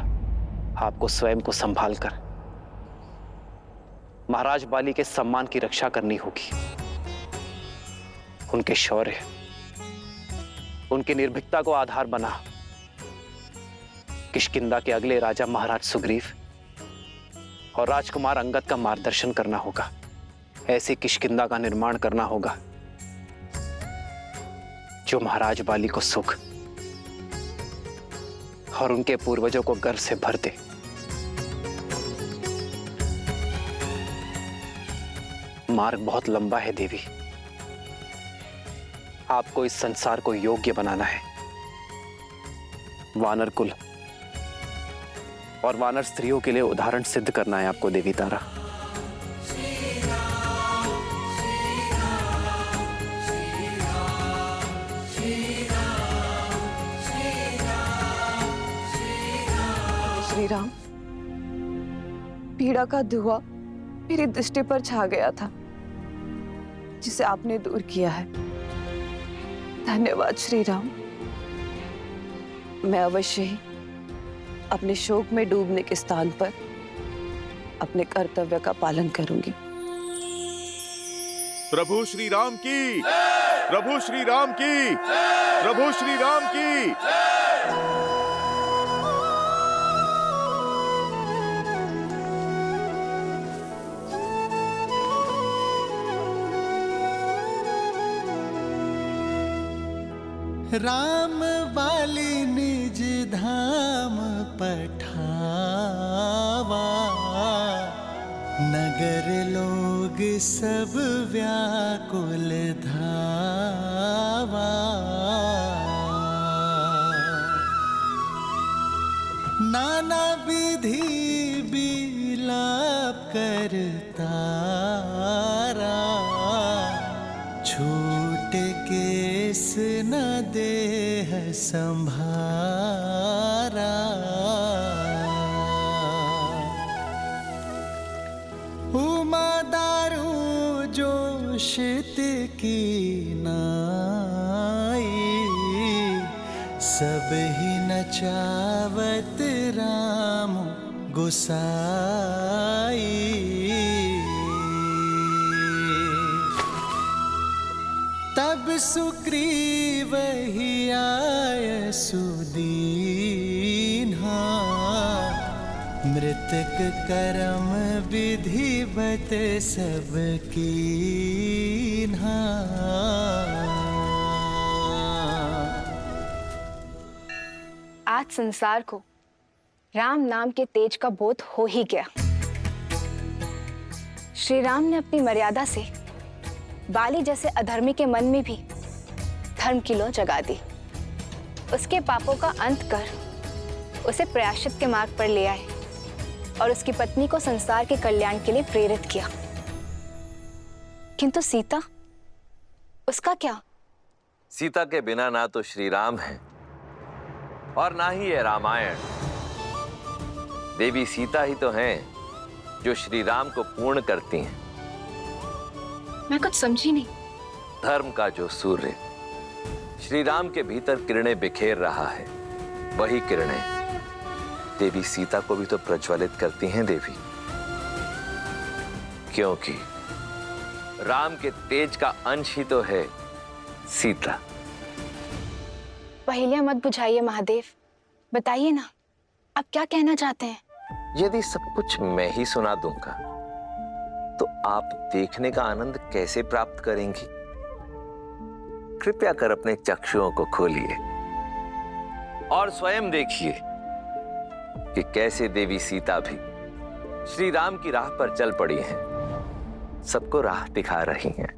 आपको स्वयं को संभाल कर महाराज बाली के सम्मान की रक्षा करनी होगी। उनके शौर्य, उनकी निर्भीकता को आधार बना किष्किंधा के अगले राजा महाराज सुग्रीव और राजकुमार अंगद का मार्गदर्शन करना होगा। ऐसी किष्किंधा का निर्माण करना होगा जो महाराज बाली को सुख और उनके पूर्वजों को गर्व से भर दे। मार्ग बहुत लंबा है देवी। आपको इस संसार को योग्य बनाना है। वानर कुल और वानर स्त्रियों के लिए उदाहरण सिद्ध करना है आपको देवी तारा। श्री राम, पीड़ा का धुआं मेरी दृष्टि पर छा गया था, जिसे आपने दूर किया है। धन्यवाद श्री राम। मैं अवश्य ही अपने शोक में डूबने के स्थान पर अपने कर्तव्य का पालन करूंगी। प्रभु श्री राम की, प्रभु श्री राम की, प्रभु श्री राम की। राम बाली निज धाम पठावा, नगर लोग सब व्याकुल धावा। नाना विधि विलाप करतारा, छूट केस न देह संभारा। उमा दारू जोशित की नाई, सब ही नचावत राम गोसाई। तब सुग्रीव ही आय सुदीन्हा, मृतक करम विधिवत सब कीन्हा। आज संसार को राम नाम के तेज का बोध हो ही गया। श्री राम ने अपनी मर्यादा से बाली जैसे अधर्मी के मन में भी धर्म की लौ जगा दी। उसके पापों का अंत कर उसे प्रायश्चित के मार्ग पर ले आए और उसकी पत्नी को संसार के कल्याण के लिए प्रेरित किया। किंतु सीता, उसका क्या? सीता के बिना ना तो श्री राम है और ना ही है रामायण। देवी सीता ही तो हैं जो श्री राम को पूर्ण करती हैं। मैं कुछ समझी नहीं। धर्म का जो सूर्य श्री राम के भीतर किरणें बिखेर रहा है, वही किरणें देवी सीता को भी तो प्रज्वलित करती हैं देवी, क्योंकि राम के तेज का अंश ही तो है सीता। पहेलियां मत बुझाइए महादेव, बताइए ना आप क्या कहना चाहते हैं। यदि सब कुछ मैं ही सुना दूंगा तो आप देखने का आनंद कैसे प्राप्त करेंगी? कृपया कर अपने चक्षुओं को खोलिए और स्वयं देखिए कि कैसे देवी सीता भी श्री राम की राह पर चल पड़ी हैं, सबको राह दिखा रही हैं।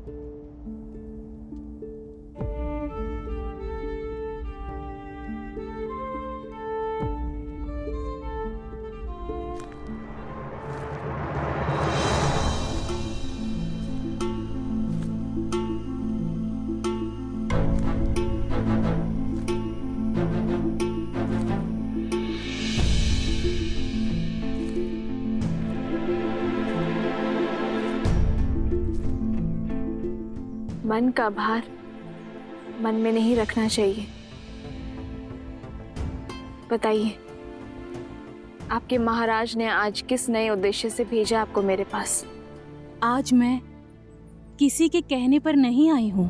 मन का भार मन में नहीं रखना चाहिए। बताइए, आपके महाराज ने आज किस नए उद्देश्य से भेजा आपको मेरे पास? आज मैं किसी के कहने पर नहीं आई हूं,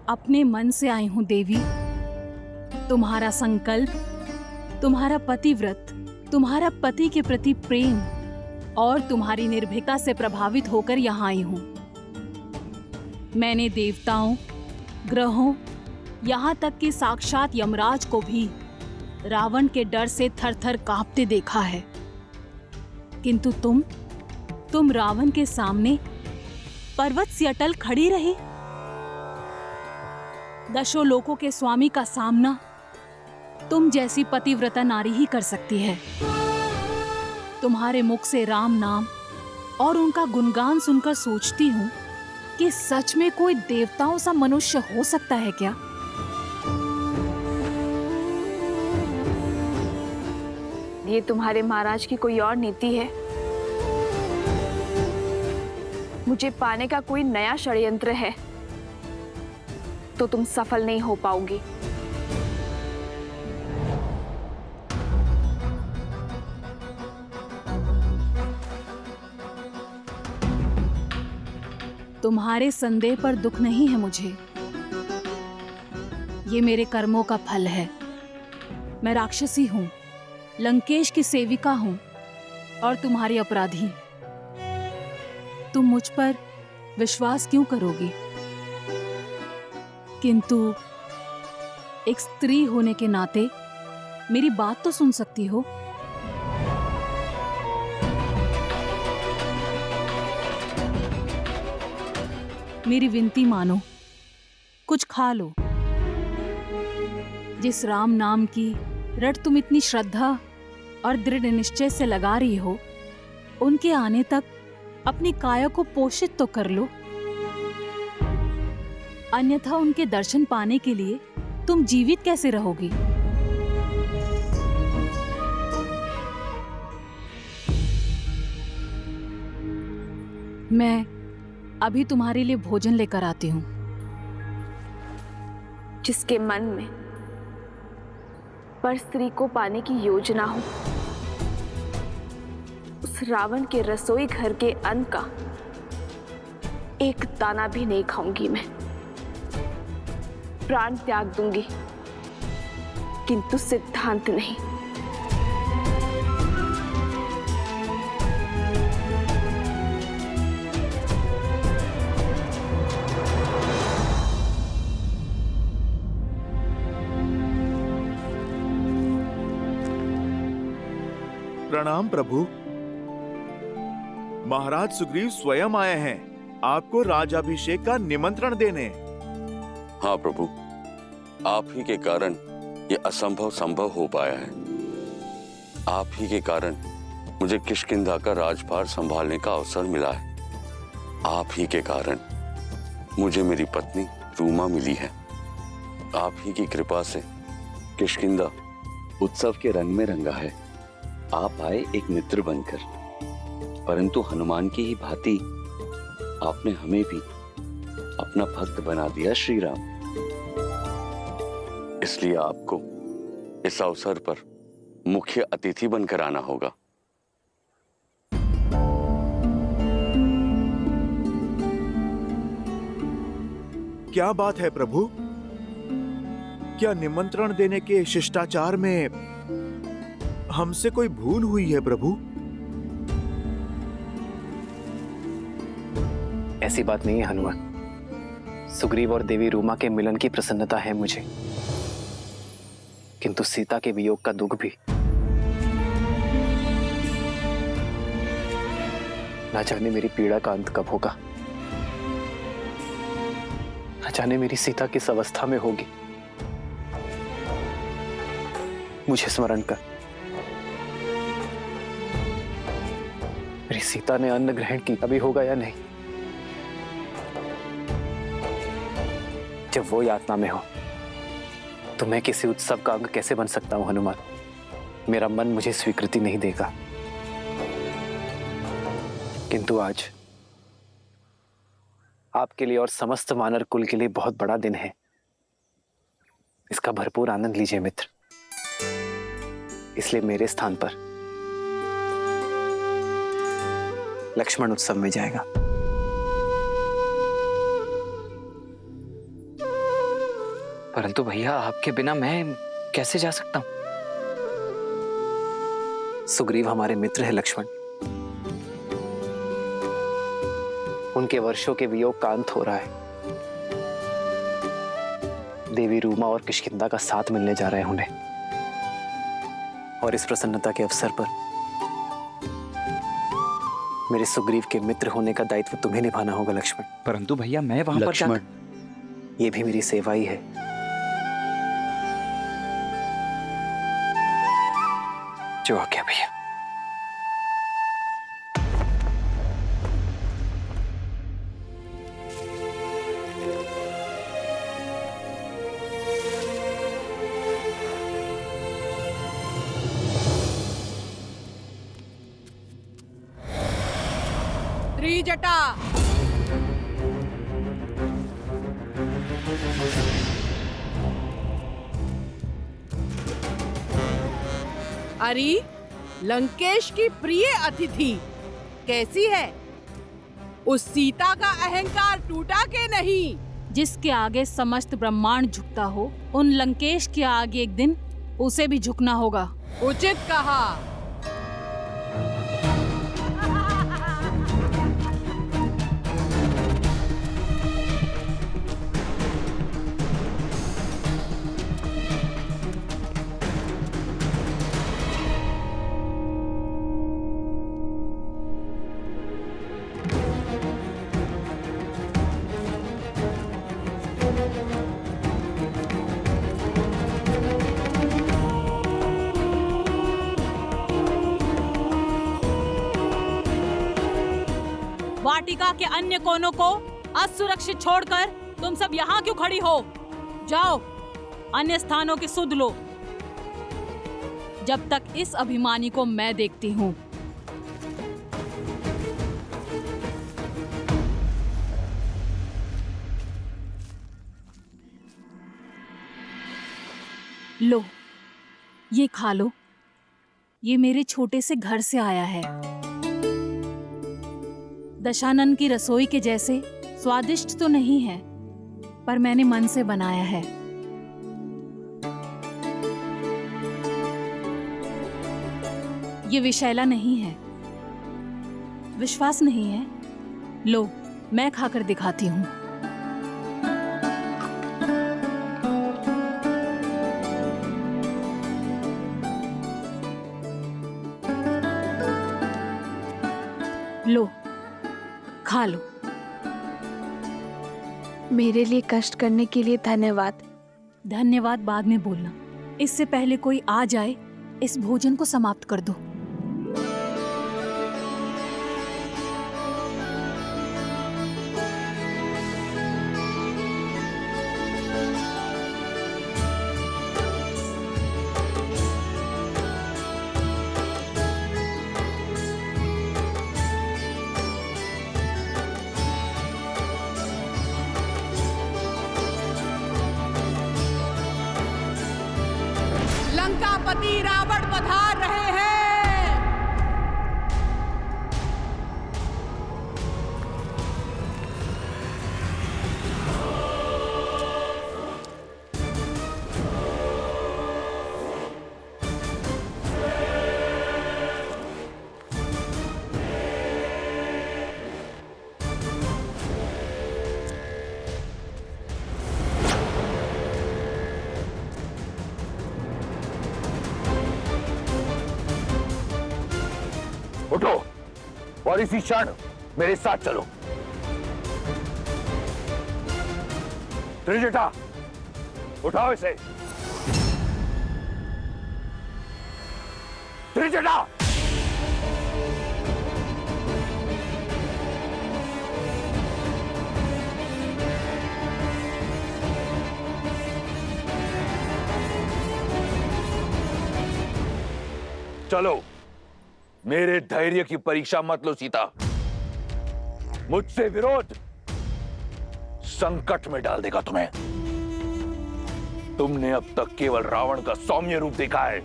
अपने मन से आई हूं देवी। तुम्हारा संकल्प, तुम्हारा पतिव्रत, तुम्हारा पति के प्रति प्रेम और तुम्हारी निर्भीकता से प्रभावित होकर यहाँ आई हूं। मैंने देवताओं ग्रहों, यहाँ तक कि साक्षात यमराज को भी रावण के डर से थर-थर कांपते देखा है। किंतु तुम रावण के सामने पर्वत सी अटल खड़ी रही। दशों लोकों के स्वामी का सामना तुम जैसी पतिव्रता नारी ही कर सकती है। तुम्हारे मुख से राम नाम और उनका गुणगान सुनकर सोचती हूँ कि सच में कोई देवताओं सा मनुष्य हो सकता है क्या? ये तुम्हारे महाराज की कोई और नीति है? मुझे पाने का कोई नया षड्यंत्र है तो तुम सफल नहीं हो पाओगी। तुम्हारे संदेह पर दुख नहीं है मुझे। ये मेरे कर्मों का फल है। मैं राक्षसी हूं, लंकेश की सेविका हूं और तुम्हारी अपराधी। तुम मुझ पर विश्वास क्यों करोगी? किंतु एक स्त्री होने के नाते मेरी बात तो सुन सकती हो। मेरी विनती मानो, कुछ खा लो। जिस राम नाम की रट तुम इतनी श्रद्धा और दृढ़ निश्चय से लगा रही हो, उनके आने तक अपनी काया को पोषित तो कर लो। अन्यथा उनके दर्शन पाने के लिए तुम जीवित कैसे रहोगी? मैं अभी तुम्हारे लिए भोजन लेकर आती हूँ। जिसके मन में पर स्त्री को पाने की योजना हो, उस रावण के रसोई घर के अन्न का एक दाना भी नहीं खाऊंगी मैं। प्राण त्याग दूंगी, किंतु सिद्धांत नहीं। प्रणाम प्रभु। महाराज सुग्रीव स्वयं आए हैं आपको राजाभिषेक का निमंत्रण देने। हाँ प्रभु, आप ही के कारण ये असंभव संभव हो पाया है। आप ही के कारण मुझे किष्किंधा का राजभार संभालने का अवसर मिला है। आप ही के कारण मुझे मेरी पत्नी रूमा मिली है। आप ही की कृपा से किष्किंधा उत्सव के रंग में रंगा है। आप आए एक मित्र बनकर, परंतु हनुमान की ही भांति आपने हमें भी अपना भक्त बना दिया श्री राम। इसलिए आपको इस अवसर पर मुख्य अतिथि बनकर आना होगा। क्या बात है प्रभु? क्या निमंत्रण देने के शिष्टाचार में हमसे कोई भूल हुई है प्रभु? ऐसी बात नहीं है हनुमान। सुग्रीव और देवी रूमा के मिलन की प्रसन्नता है मुझे, किंतु सीता के वियोग का दुख भी। ना जाने मेरी पीड़ा का अंत कब होगा, ना जाने मेरी सीता किस अवस्था में होगी। मुझे स्मरण कर, मेरी सीता ने अन्न ग्रहण की, अभी होगा या नहीं? जब वो यातना में हो तो मैं किसी उत्सव का अंग कैसे बन सकता हूं हनुमान? मेरा मन मुझे स्वीकृति नहीं देगा। किंतु आज आपके लिए और समस्त वानर कुल के लिए बहुत बड़ा दिन है। इसका भरपूर आनंद लीजिए मित्र। इसलिए मेरे स्थान पर लक्ष्मण उत्सव में जाएगा। परंतु भैया, आपके बिना मैं कैसे जा सकता हूं? सुग्रीव हमारे मित्र है लक्ष्मण। उनके वर्षों के वियोग का अंत हो रहा है। देवी रूमा और किष्किंधा का साथ मिलने जा रहे हैं उन्हें। और इस प्रसन्नता के अवसर पर मेरे सुग्रीव के मित्र होने का दायित्व तुम्हें निभाना होगा लक्ष्मण। परंतु भैया मैं वहां पर लक्ष्मण, ये भी मेरी सेवा ही है। जो आज्ञा भैया। त्रिजटा अरे लंकेश की प्रिय अतिथि कैसी है? उस सीता का अहंकार टूटा के नहीं? जिसके आगे समस्त ब्रह्मांड झुकता हो, उन लंकेश के आगे एक दिन उसे भी झुकना होगा। उचित कहा। वाटिका के अन्य कोनों को असुरक्षित छोड़कर तुम सब यहाँ क्यों खड़ी हो? जाओ, अन्य स्थानों की सुध लो, जब तक इस अभिमानी को मैं देखती हूँ। लो, ये खा लो। ये मेरे छोटे से घर से आया है। दशानन की रसोई के जैसे स्वादिष्ट तो नहीं है, पर मैंने मन से बनाया है। ये विषैला नहीं है। विश्वास नहीं है? लो, मैं खाकर दिखाती हूँ। लो, खा लो। मेरे लिए कष्ट करने के लिए धन्यवाद। धन्यवाद बाद में बोलना। इससे पहले कोई आ जाए, इस भोजन को समाप्त कर दो। लंकापति रावण पधार रहे हैं। उठो और इसी क्षण मेरे साथ चलो। त्रिजटा, उठाओ इसे। त्रिजटा, चलो। मेरे धैर्य की परीक्षा मत लो सीता। मुझसे विरोध संकट में डाल देगा तुम्हें। तुमने अब तक केवल रावण का सौम्य रूप देखा है।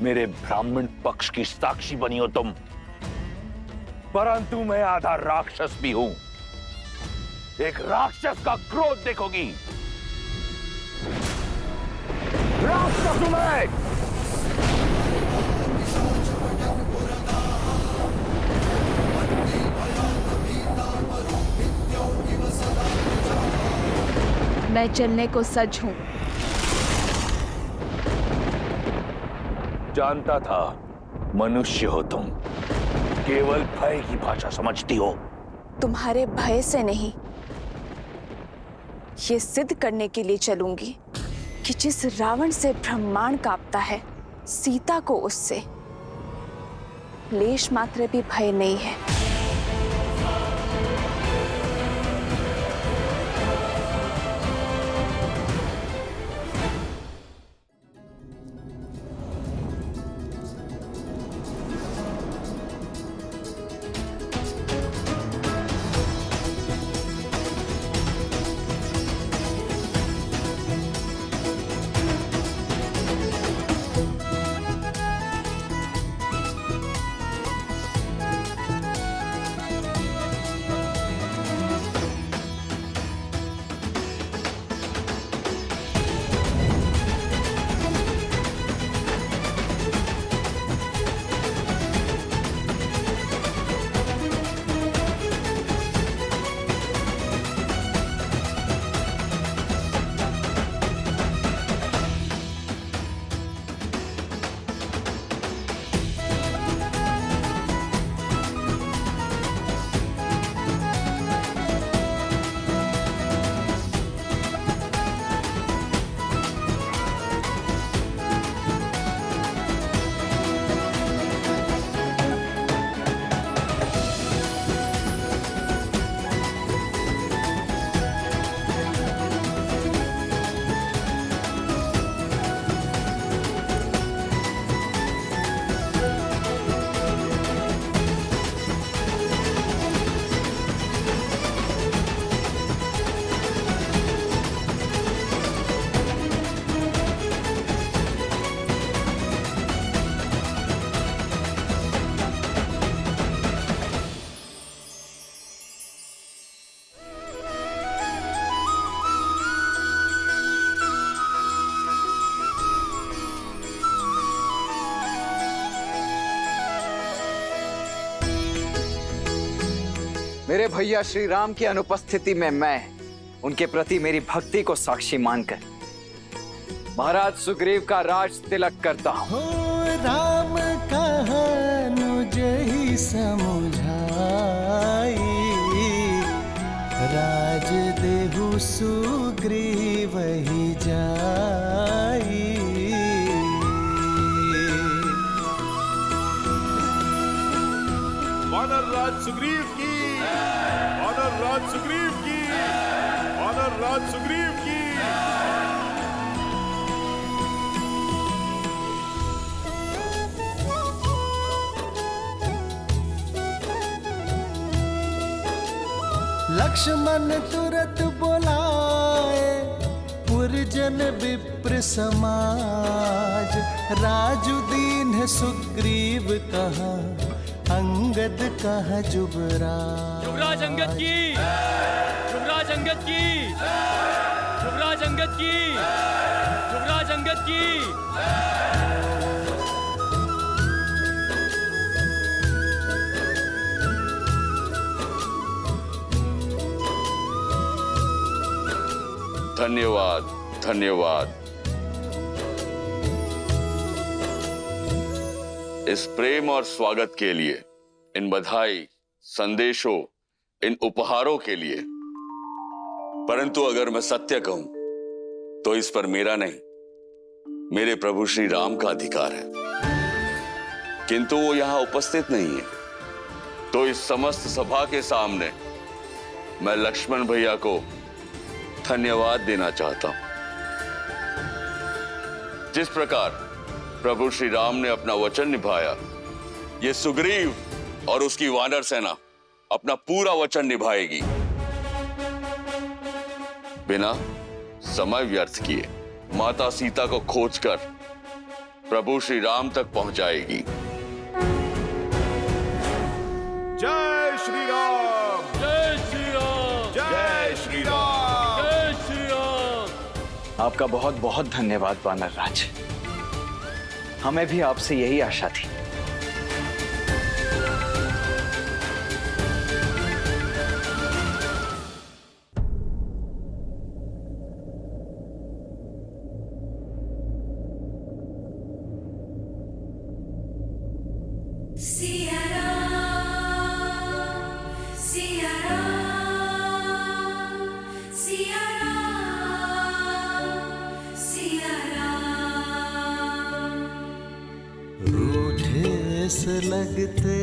मेरे ब्राह्मण पक्ष की साक्षी बनी हो तुम, परंतु मैं आधा राक्षस भी हूं। एक राक्षस का क्रोध देखोगी। राक्षस हूं मैं। मैं चलने को सज्ज हूँ। जानता था मनुष्य हो तुम, केवल भय की भाषा समझती हो। तुम्हारे भय से नहीं, ये सिद्ध करने के लिए चलूंगी कि जिस रावण से ब्रह्मांड कांपता है, सीता को उससे लेश मात्र भी भय नहीं है। मेरे भैया श्री राम की अनुपस्थिति में मैं उनके प्रति मेरी भक्ति को साक्षी मानकर महाराज सुग्रीव का राज तिलक करता हूँ। हो राम कहनुज ही समुझाई, राज देहु सुग्रीव ही जाई। वानर राज सुग्रीव की, वानर राज सुग्रीव की, वानर राज सुग्रीव की। लक्ष्मण तुरत बोलाए, पुरजन विप्र समाज। राजु दीन सुग्रीव कहा, अंगद कहा जुबराज। युवराज अंगद की, युवराज अंगद की, युवराज अंगद की, युवराज अंगद की। धन्यवाद, धन्यवाद। इस प्रेम और स्वागत के लिए, इन बधाई, संदेशों, इन उपहारों के लिए। परंतु अगर मैं सत्य कहूं तो इस पर मेरा नहीं, मेरे प्रभु श्री राम का अधिकार है। किंतु वो यहां उपस्थित नहीं है, तो इस समस्त सभा के सामने मैं लक्ष्मण भैया को धन्यवाद देना चाहता हूं। जिस प्रकार प्रभु श्री राम ने अपना वचन निभाया, ये सुग्रीव और उसकी वानर सेना अपना पूरा वचन निभाएगी, बिना समय व्यर्थ किए माता सीता को खोजकर प्रभु श्री राम तक पहुंचाएगी। जय श्री राम, जय श्री राम, जय श्री राम, जय श्री राम। आपका बहुत बहुत धन्यवाद वानर राज, हमें भी आपसे यही आशा थी। सिया राम, सिया राम, सिया राम, सिया राम। रूठे से लगते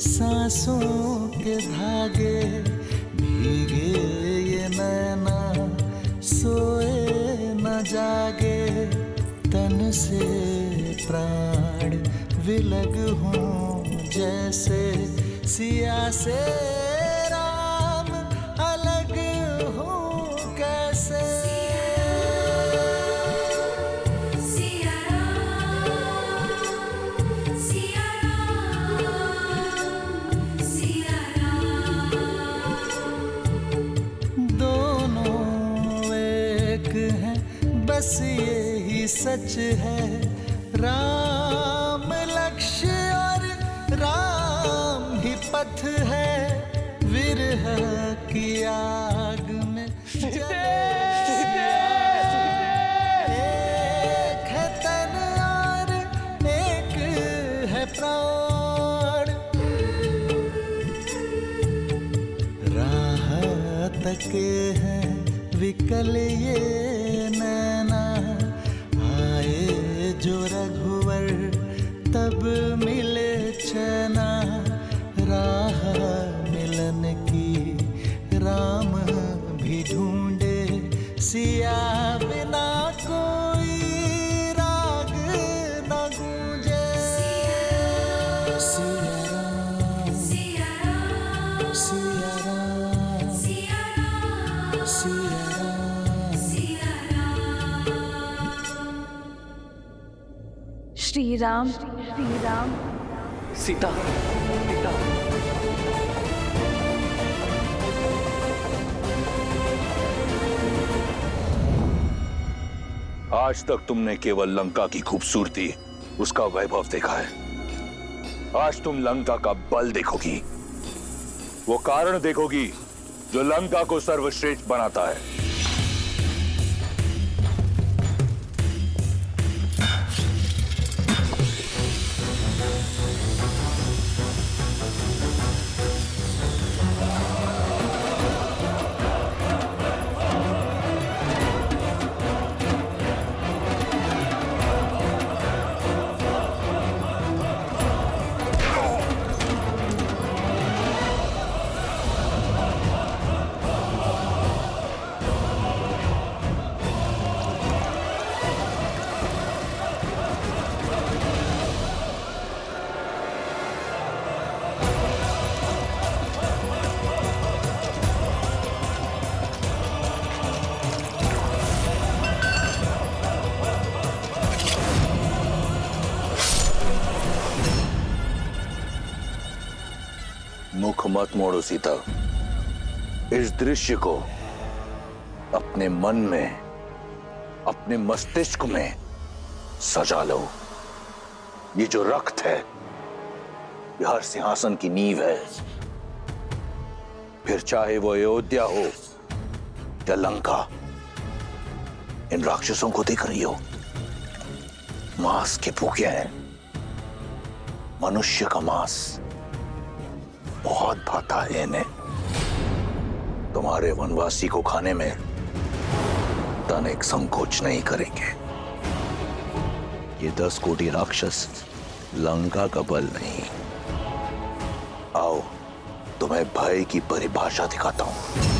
सांसों के धागे, भीगे ये नैना सोए न जागे, तन से प्राण विलग हों जैसे सिया से राम अलग हो कैसे। सिया राम, सिया राम, सिया राम। दोनों एक हैं बस यही सच है, राम लक्ष्य और राम ही पथ है, विरह की आग में जले एक है तन और एक है प्राण। राह तके हैं विकल ये नैना, आए जो रघुवर तब मिले चैना, राह मिलन की राम भी ढूंढे, सिया बिना कोई राग न गूंजे। सिया राम, सिया राम, सिया राम, सिया राम, सिया राम। सिया राम। श्री राम, श्री राम। सीता, सीता। आज तक तुमने केवल लंका की खूबसूरती, उसका वैभव देखा है। आज तुम लंका का बल देखोगी, वो कारण देखोगी जो लंका को सर्वश्रेष्ठ बनाता है। मुख मत मोड़ो सीता, इस दृश्य को अपने मन में, अपने मस्तिष्क में सजा लो। ये जो रक्त है, ये हर सिंहासन की नींव है। फिर चाहे वो अयोध्या हो या लंका, इन राक्षसों को देख रही हो, मांस के भूखे हैं। मनुष्य का मांस बहुत भाता है इन्हें। तुम्हारे वनवासी को खाने में तनिक संकोच नहीं करेंगे। ये 10 कोटि राक्षस लंका का बल नहीं। आओ, तुम्हें भय की परिभाषा दिखाता हूं।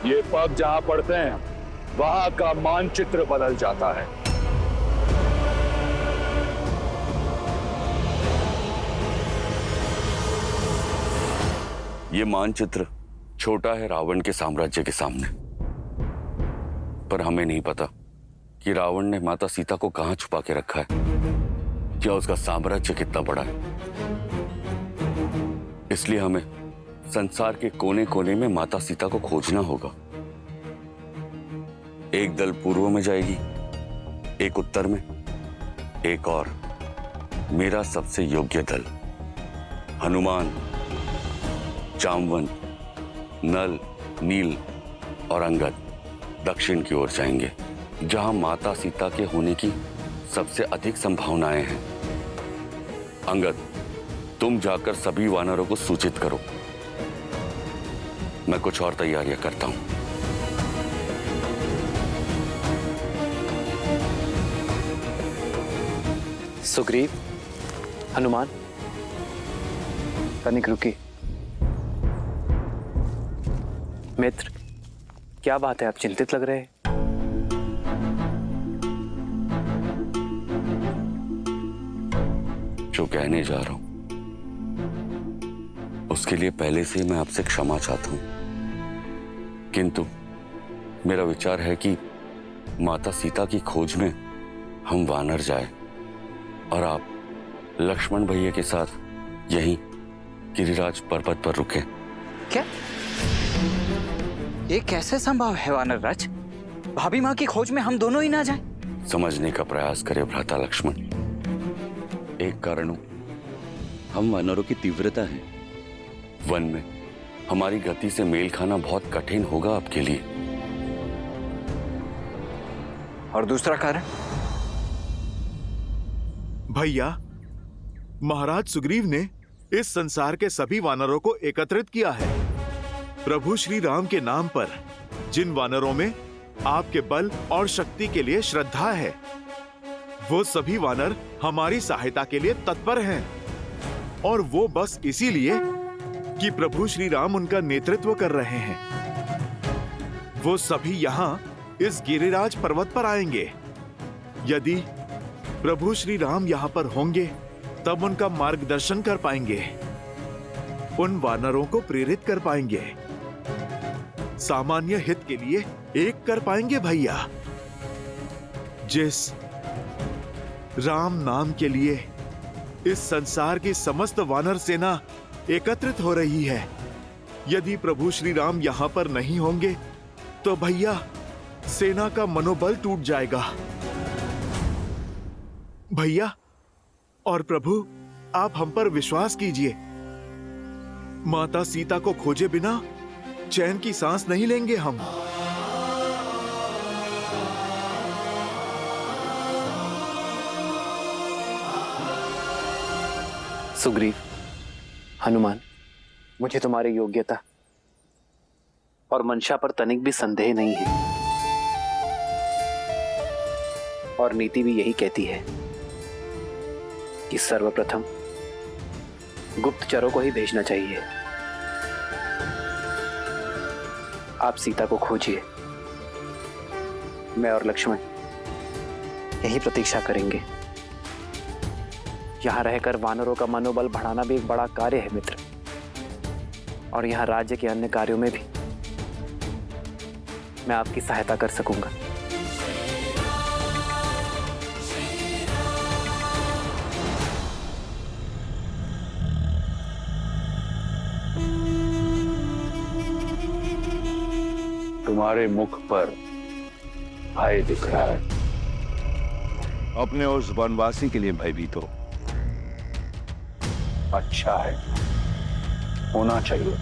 ये पग जहां पड़ते हैं, वहां का मानचित्र बदल जाता है। ये मानचित्र छोटा है रावण के साम्राज्य के सामने, पर हमें नहीं पता कि रावण ने माता सीता को कहां छुपा के रखा है, क्या उसका साम्राज्य कितना बड़ा है। इसलिए हमें संसार के कोने कोने में माता सीता को खोजना होगा। एक दल पूर्व में जाएगी, एक उत्तर में, एक और मेरा सबसे योग्य दल हनुमान, जामवंत, नल, नील और अंगद दक्षिण की ओर जाएंगे, जहां माता सीता के होने की सबसे अधिक संभावनाएं हैं। अंगद, तुम जाकर सभी वानरों को सूचित करो। मैं कुछ और तैयारियां करता हूं। सुग्रीव, हनुमान, तनिक रुकिए। मित्र, क्या बात है, आप चिंतित लग रहे हैं? जो कहने जा रहा हूं उसके लिए पहले से ही मैं आपसे क्षमा चाहता हूं, किंतु मेरा विचार है कि माता सीता की खोज में हम वानर जाए और आप लक्ष्मण भैया के साथ यहीं गिरिराज पर्वत पर रुके। क्या ये कैसे संभव है वानर राज? भाभी माँ की खोज में हम दोनों ही ना जाएं? समझने का प्रयास करे भ्राता लक्ष्मण। एक कारण हम वानरों की तीव्रता है। वन में हमारी गति से मेल खाना बहुत कठिन होगा आपके लिए। और दूसरा कारण? भैया, महाराज सुग्रीव ने इस संसार के सभी वानरों को एकत्रित किया है। प्रभु श्री राम के नाम पर जिन वानरों में आपके बल और शक्ति के लिए श्रद्धा है, वो सभी वानर हमारी सहायता के लिए तत्पर हैं। और वो बस इसीलिए कि प्रभु श्री राम उनका नेतृत्व कर रहे हैं। वो सभी यहाँ इस गिरिराज पर्वत पर आएंगे। यदि प्रभु श्री राम यहाँ पर होंगे तब उनका मार्गदर्शन कर पाएंगे, उन वानरों को प्रेरित कर पाएंगे, सामान्य हित के लिए एक कर पाएंगे। भैया, जिस राम नाम के लिए इस संसार की समस्त वानर सेना एकत्रित हो रही है, यदि प्रभु श्री राम यहाँ पर नहीं होंगे तो भैया सेना का मनोबल टूट जाएगा। भैया और प्रभु, आप हम पर विश्वास कीजिए। माता सीता को खोजे बिना चैन की सांस नहीं लेंगे हम। सुग्रीव, हनुमान, मुझे तुम्हारी योग्यता और मंशा पर तनिक भी संदेह नहीं है। और नीति भी यही कहती है कि सर्वप्रथम गुप्तचरों को ही भेजना चाहिए। आप सीता को खोजिए, मैं और लक्ष्मण यही प्रतीक्षा करेंगे। यहां रहकर वानरों का मनोबल बढ़ाना भी एक बड़ा कार्य है मित्र, और यहां राज्य के अन्य कार्यों में भी मैं आपकी सहायता कर सकूंगा। तुम्हारे मुख पर भय दिख रहा है। अपने उस वनवासी के लिए भयभीत हो। अच्छा है, होना चाहिए।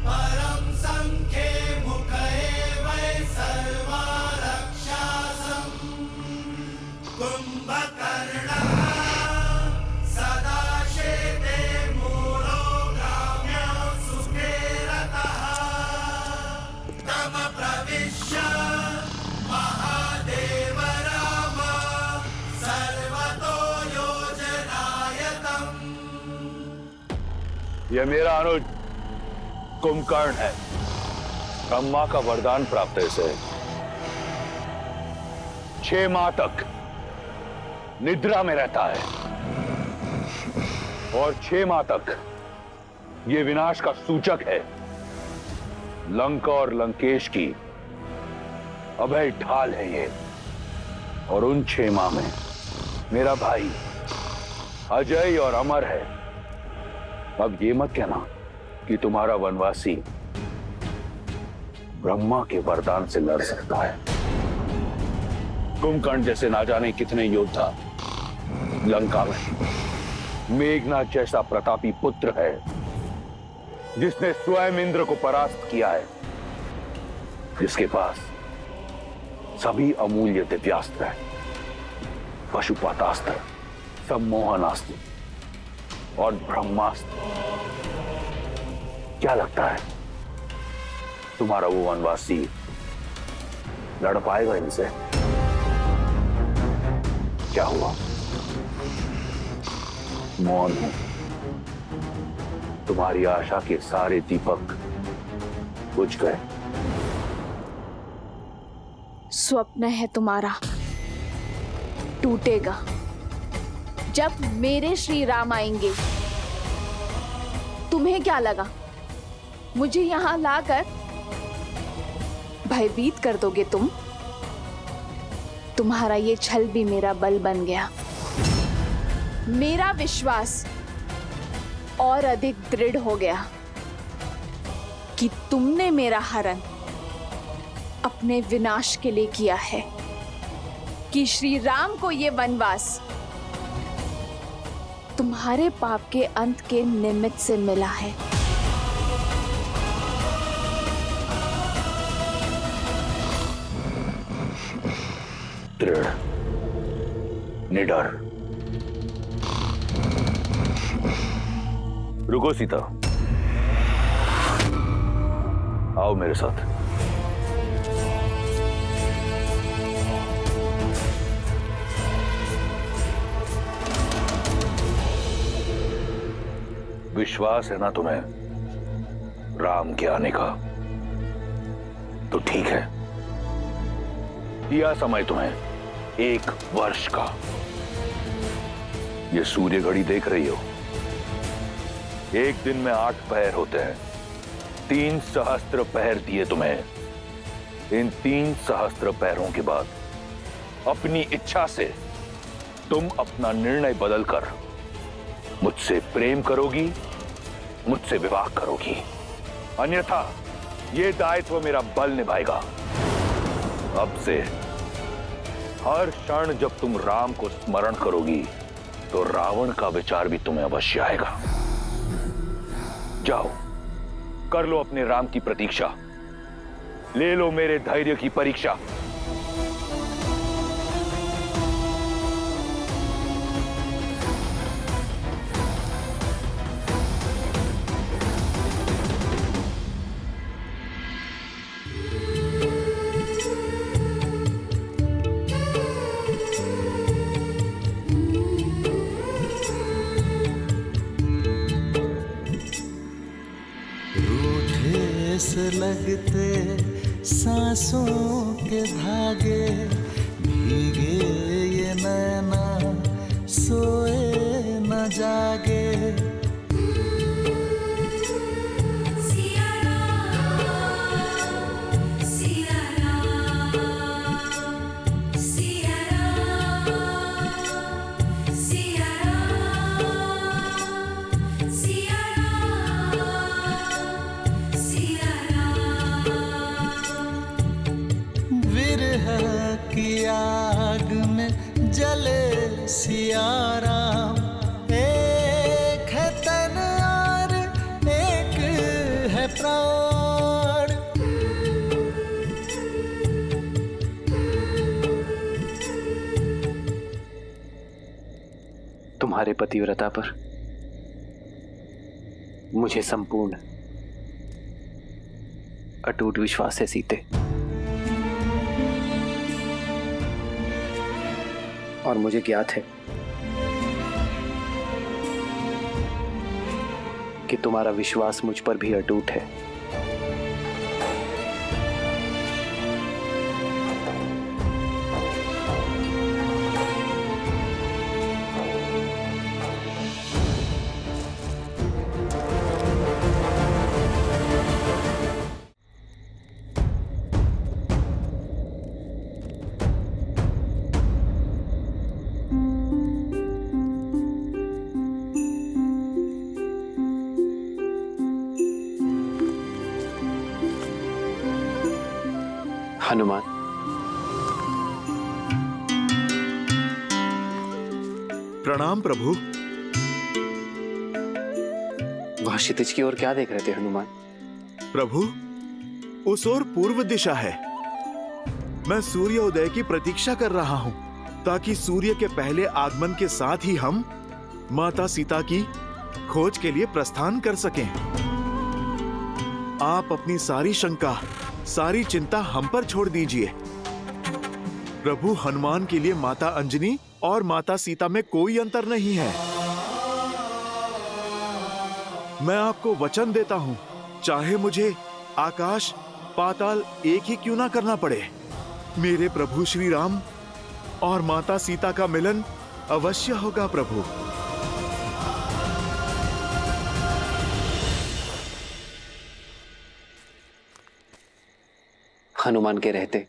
परम संख्ये मुखे वै सर्वा रक्षासं कुंभकर्णः सदा शेते मूलो ग्राम्य सुखे रतः तम प्रविश्य महादेव राम सर्वतो योजनायतम्। यह मेरा अनुज कुंभकर्ण है। ब्रह्मा का वरदान प्राप्त है इसे। 6 माह तक निद्रा में रहता है और 6 माह तक यह विनाश का सूचक है। लंका और लंकेश की अभय ढाल है ये। और उन 6 माह में मेरा भाई अजय और अमर है। अब ये मत कहना कि तुम्हारा वनवासी ब्रह्मा के वरदान से लड़ सकता है। कुंभकर्ण जैसे ना जाने कितने योद्धा लंका में। मेघनाथ जैसा प्रतापी पुत्र है जिसने स्वयं इंद्र को परास्त किया है, जिसके पास सभी अमूल्य दिव्यास्त्र है, पशुपातास्त्र, सम्मोहनास्त्र और ब्रह्मास्त्र। क्या लगता है तुम्हारा वो वनवासी लड़ पाएगा इनसे? क्या हुआ? मौन हूं। तुम्हारी आशा के सारे दीपक बुझ गए। स्वप्न है तुम्हारा, टूटेगा जब मेरे श्री राम आएंगे। तुम्हें क्या लगा मुझे यहां लाकर भयभीत कर दोगे तुम? तुम्हारा ये छल भी मेरा बल बन गया। मेरा विश्वास और अधिक दृढ़ हो गया कि तुमने मेरा हरण अपने विनाश के लिए किया है, कि श्री राम को ये वनवास तुम्हारे पाप के अंत के निमित्त से मिला है। दृढ़, निडर। रुको सीता, आओ मेरे साथ। विश्वास है ना तुम्हें राम के आने का? तो ठीक है, दिया समय तुम्हें 1 वर्ष का। ये सूर्य घड़ी देख रही हो, एक दिन में 8 पहर होते हैं। 3 सहस्त्र पहर दिए तुम्हें। इन 3 सहस्त्र पहरों के बाद अपनी इच्छा से तुम अपना निर्णय बदलकर मुझसे प्रेम करोगी, मुझसे विवाह करोगी। अन्यथा यह दायित्व मेरा बल निभाएगा। अब से हर क्षण जब तुम राम को स्मरण करोगी तो रावण का विचार भी तुम्हें अवश्य आएगा। जाओ, कर लो अपने राम की प्रतीक्षा, ले लो मेरे धैर्य की परीक्षा। से लगते सांसों के धागे, भीगे ये नैना सोए न जागे। आग में जले सिया राम, एक है तन और एक है प्राण। तुम्हारे पतिव्रता पर मुझे संपूर्ण अटूट विश्वास है सीते। और मुझे ज्ञात है कि तुम्हारा विश्वास मुझ पर भी अटूट है। हनुमान, प्रणाम प्रभु। वहां क्षितिज की ओर क्या देख रहे थे हनुमान? प्रभु, उस ओर पूर्व दिशा है। मैं सूर्योदय की प्रतीक्षा कर रहा हूं ताकि सूर्य के पहले आगमन के साथ ही हम माता सीता की खोज के लिए प्रस्थान कर सकें। आप अपनी सारी शंका, सारी चिंता हम पर छोड़ दीजिए। प्रभु, हनुमान के लिए माता अंजनी और माता सीता में कोई अंतर नहीं है। मैं आपको वचन देता हूं, चाहे मुझे आकाश पाताल एक ही क्यों ना करना पड़े, मेरे प्रभु श्री राम और माता सीता का मिलन अवश्य होगा। प्रभु, हनुमान के रहते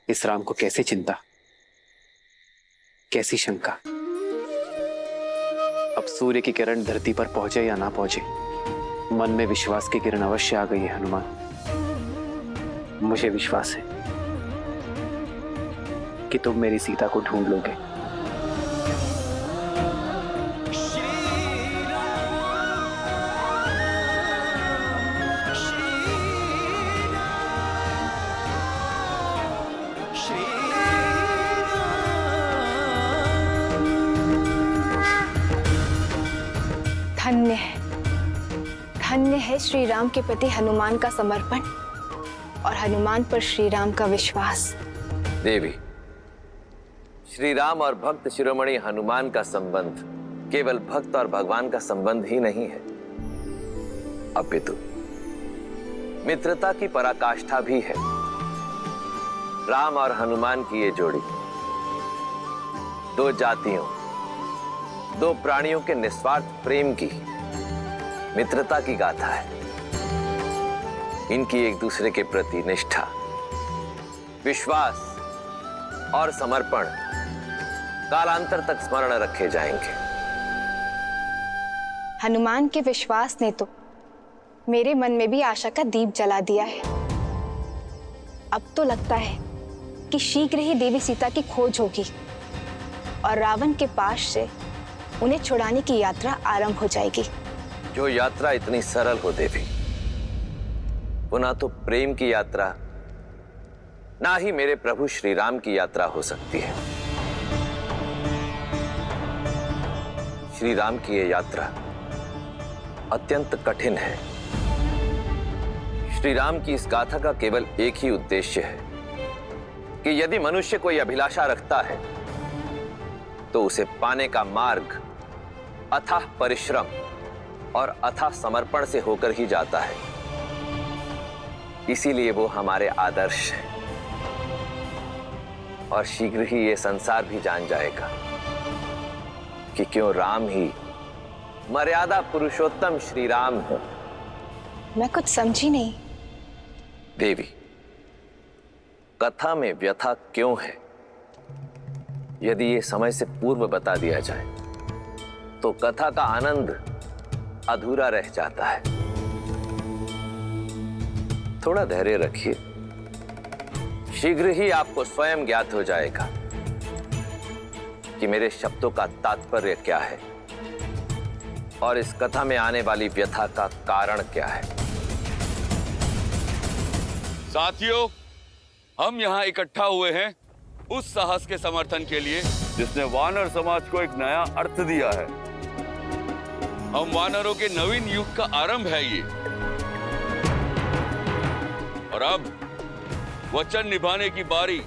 इस राम को कैसी चिंता, कैसी शंका। अब सूर्य की किरण धरती पर पहुंचे या ना पहुंचे, मन में विश्वास की किरण अवश्य आ गई है हनुमान। मुझे विश्वास है कि तुम मेरी सीता को ढूंढ लोगे। धन्य है श्री राम के प्रति हनुमान का समर्पण और हनुमान पर श्री राम का विश्वास। देवी, श्री राम और भक्त शिरोमणि हनुमान का संबंध केवल भक्त और भगवान का संबंध ही नहीं है, अपितु मित्रता की पराकाष्ठा भी है। राम और हनुमान की ये जोड़ी दो जातियों, दो प्राणियों के निस्वार्थ प्रेम की, मित्रता की गाथा है। इनकी एक दूसरे के प्रति निष्ठा, विश्वास और समर्पण कालांतर तक स्मरण रखे जाएंगे। हनुमान के विश्वास ने तो मेरे मन में भी आशा का दीप जला दिया है। अब तो लगता है कि शीघ्र ही देवी सीता की खोज होगी और रावण के पास से उन्हें छुड़ाने की यात्रा आरंभ हो जाएगी। जो यात्रा इतनी सरल हो देवी, वो ना तो प्रेम की यात्रा, ना ही मेरे प्रभु श्री राम की यात्रा हो सकती है। श्री राम की ये यात्रा अत्यंत कठिन है। श्री राम की इस गाथा का केवल एक ही उद्देश्य है कि यदि मनुष्य कोई अभिलाषा रखता है तो उसे पाने का मार्ग अथाह परिश्रम और अथाह समर्पण से होकर ही जाता है। इसीलिए वो हमारे आदर्श है और शीघ्र ही ये संसार भी जान जाएगा कि क्यों राम ही मर्यादा पुरुषोत्तम श्री राम है। मैं कुछ समझी नहीं। देवी, कथा में व्यथा क्यों है, यदि ये समय से पूर्व बता दिया जाए तो कथा का आनंद अधूरा रह जाता है। थोड़ा धैर्य रखिए, शीघ्र ही आपको स्वयं ज्ञात हो जाएगा कि मेरे शब्दों का तात्पर्य क्या है और इस कथा में आने वाली व्यथा का कारण क्या है। साथियों, हम यहाँ इकट्ठा हुए हैं उस साहस के समर्थन के लिए जिसने वानर समाज को एक नया अर्थ दिया है। हम वानरों के नवीन युग का आरंभ है ये, और अब वचन निभाने की बारी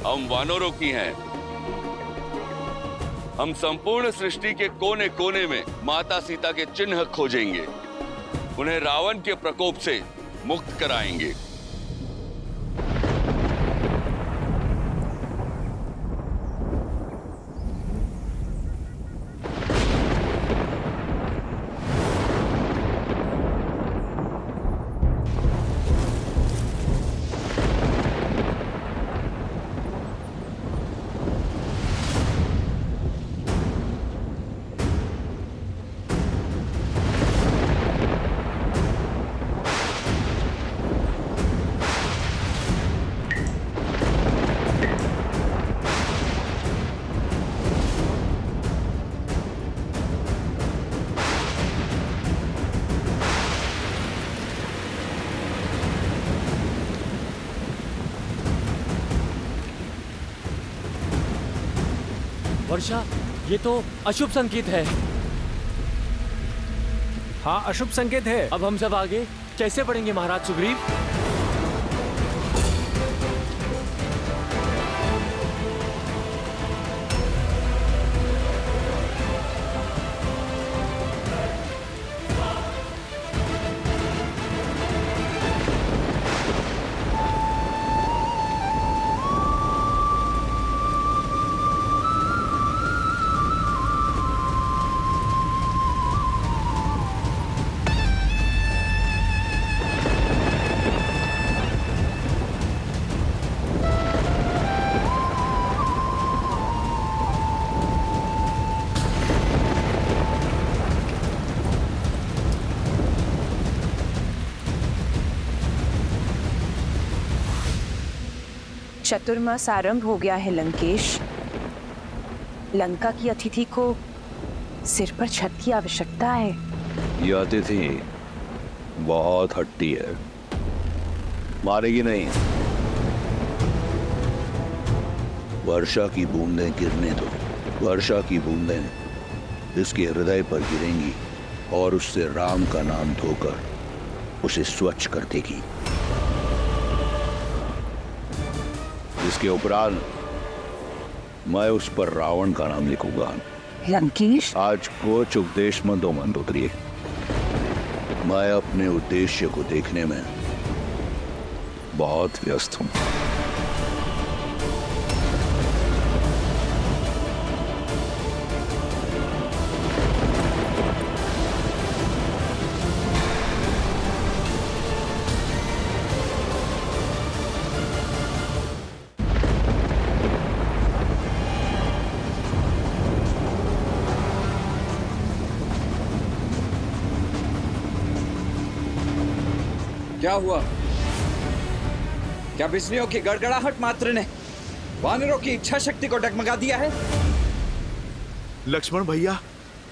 हम वानरों की है। हम संपूर्ण सृष्टि के कोने कोने में माता सीता के चिन्ह खोजेंगे, उन्हें रावण के प्रकोप से मुक्त कराएंगे। वर्षा, ये तो अशुभ संकेत है। हाँ, अशुभ संकेत है। अब हम सब आगे कैसे बढ़ेंगे महाराज सुग्रीव? चतुर्मास आरंभ हो गया है लंकेश। लंका की अतिथि को सिर पर छत की आवश्यकता है। यह अतिथि बहुत हट्टी है, मारेगी नहीं। वर्षा की बूंदें गिरने दो। वर्षा की बूंदें इसके हृदय पर गिरेंगी और उससे राम का नाम धोकर उसे स्वच्छ कर देगी। इसके उपरांत मैं उस पर रावण का नाम लिखूंगा। लंकेश, आज कुछ उपदेश मत दो मंदोदरी। मैं अपने उद्देश्य को देखने में बहुत व्यस्त हूं। क्या हुआ? क्या बिजलियों की गड़गड़ाहट मात्र ने वानरों की इच्छा शक्ति को डगमगा दिया है? लक्ष्मण भैया,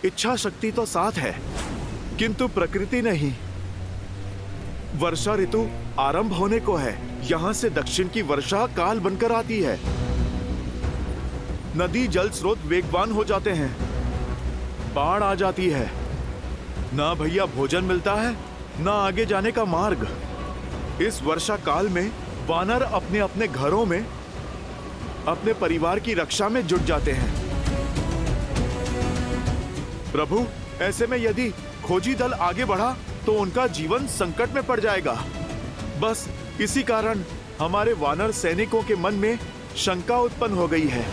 इच्छा शक्ति तो साथ है, किंतु प्रकृति नहीं। वर्षा ऋतु आरंभ होने को है। यहाँ से दक्षिण की वर्षा काल बनकर आती है। नदी जल स्रोत वेगवान हो जाते हैं। बाढ़ आ जाती है। ना भैया भोजन मिलता है, ना आगे जाने का मार्ग। इस वर्षा काल में वानर अपने अपने घरों में अपने परिवार की रक्षा में जुट जाते हैं। प्रभु, ऐसे में यदि खोजी दल आगे बढ़ा तो उनका जीवन संकट में पड़ जाएगा। बस इसी कारण हमारे वानर सैनिकों के मन में शंका उत्पन्न हो गई है।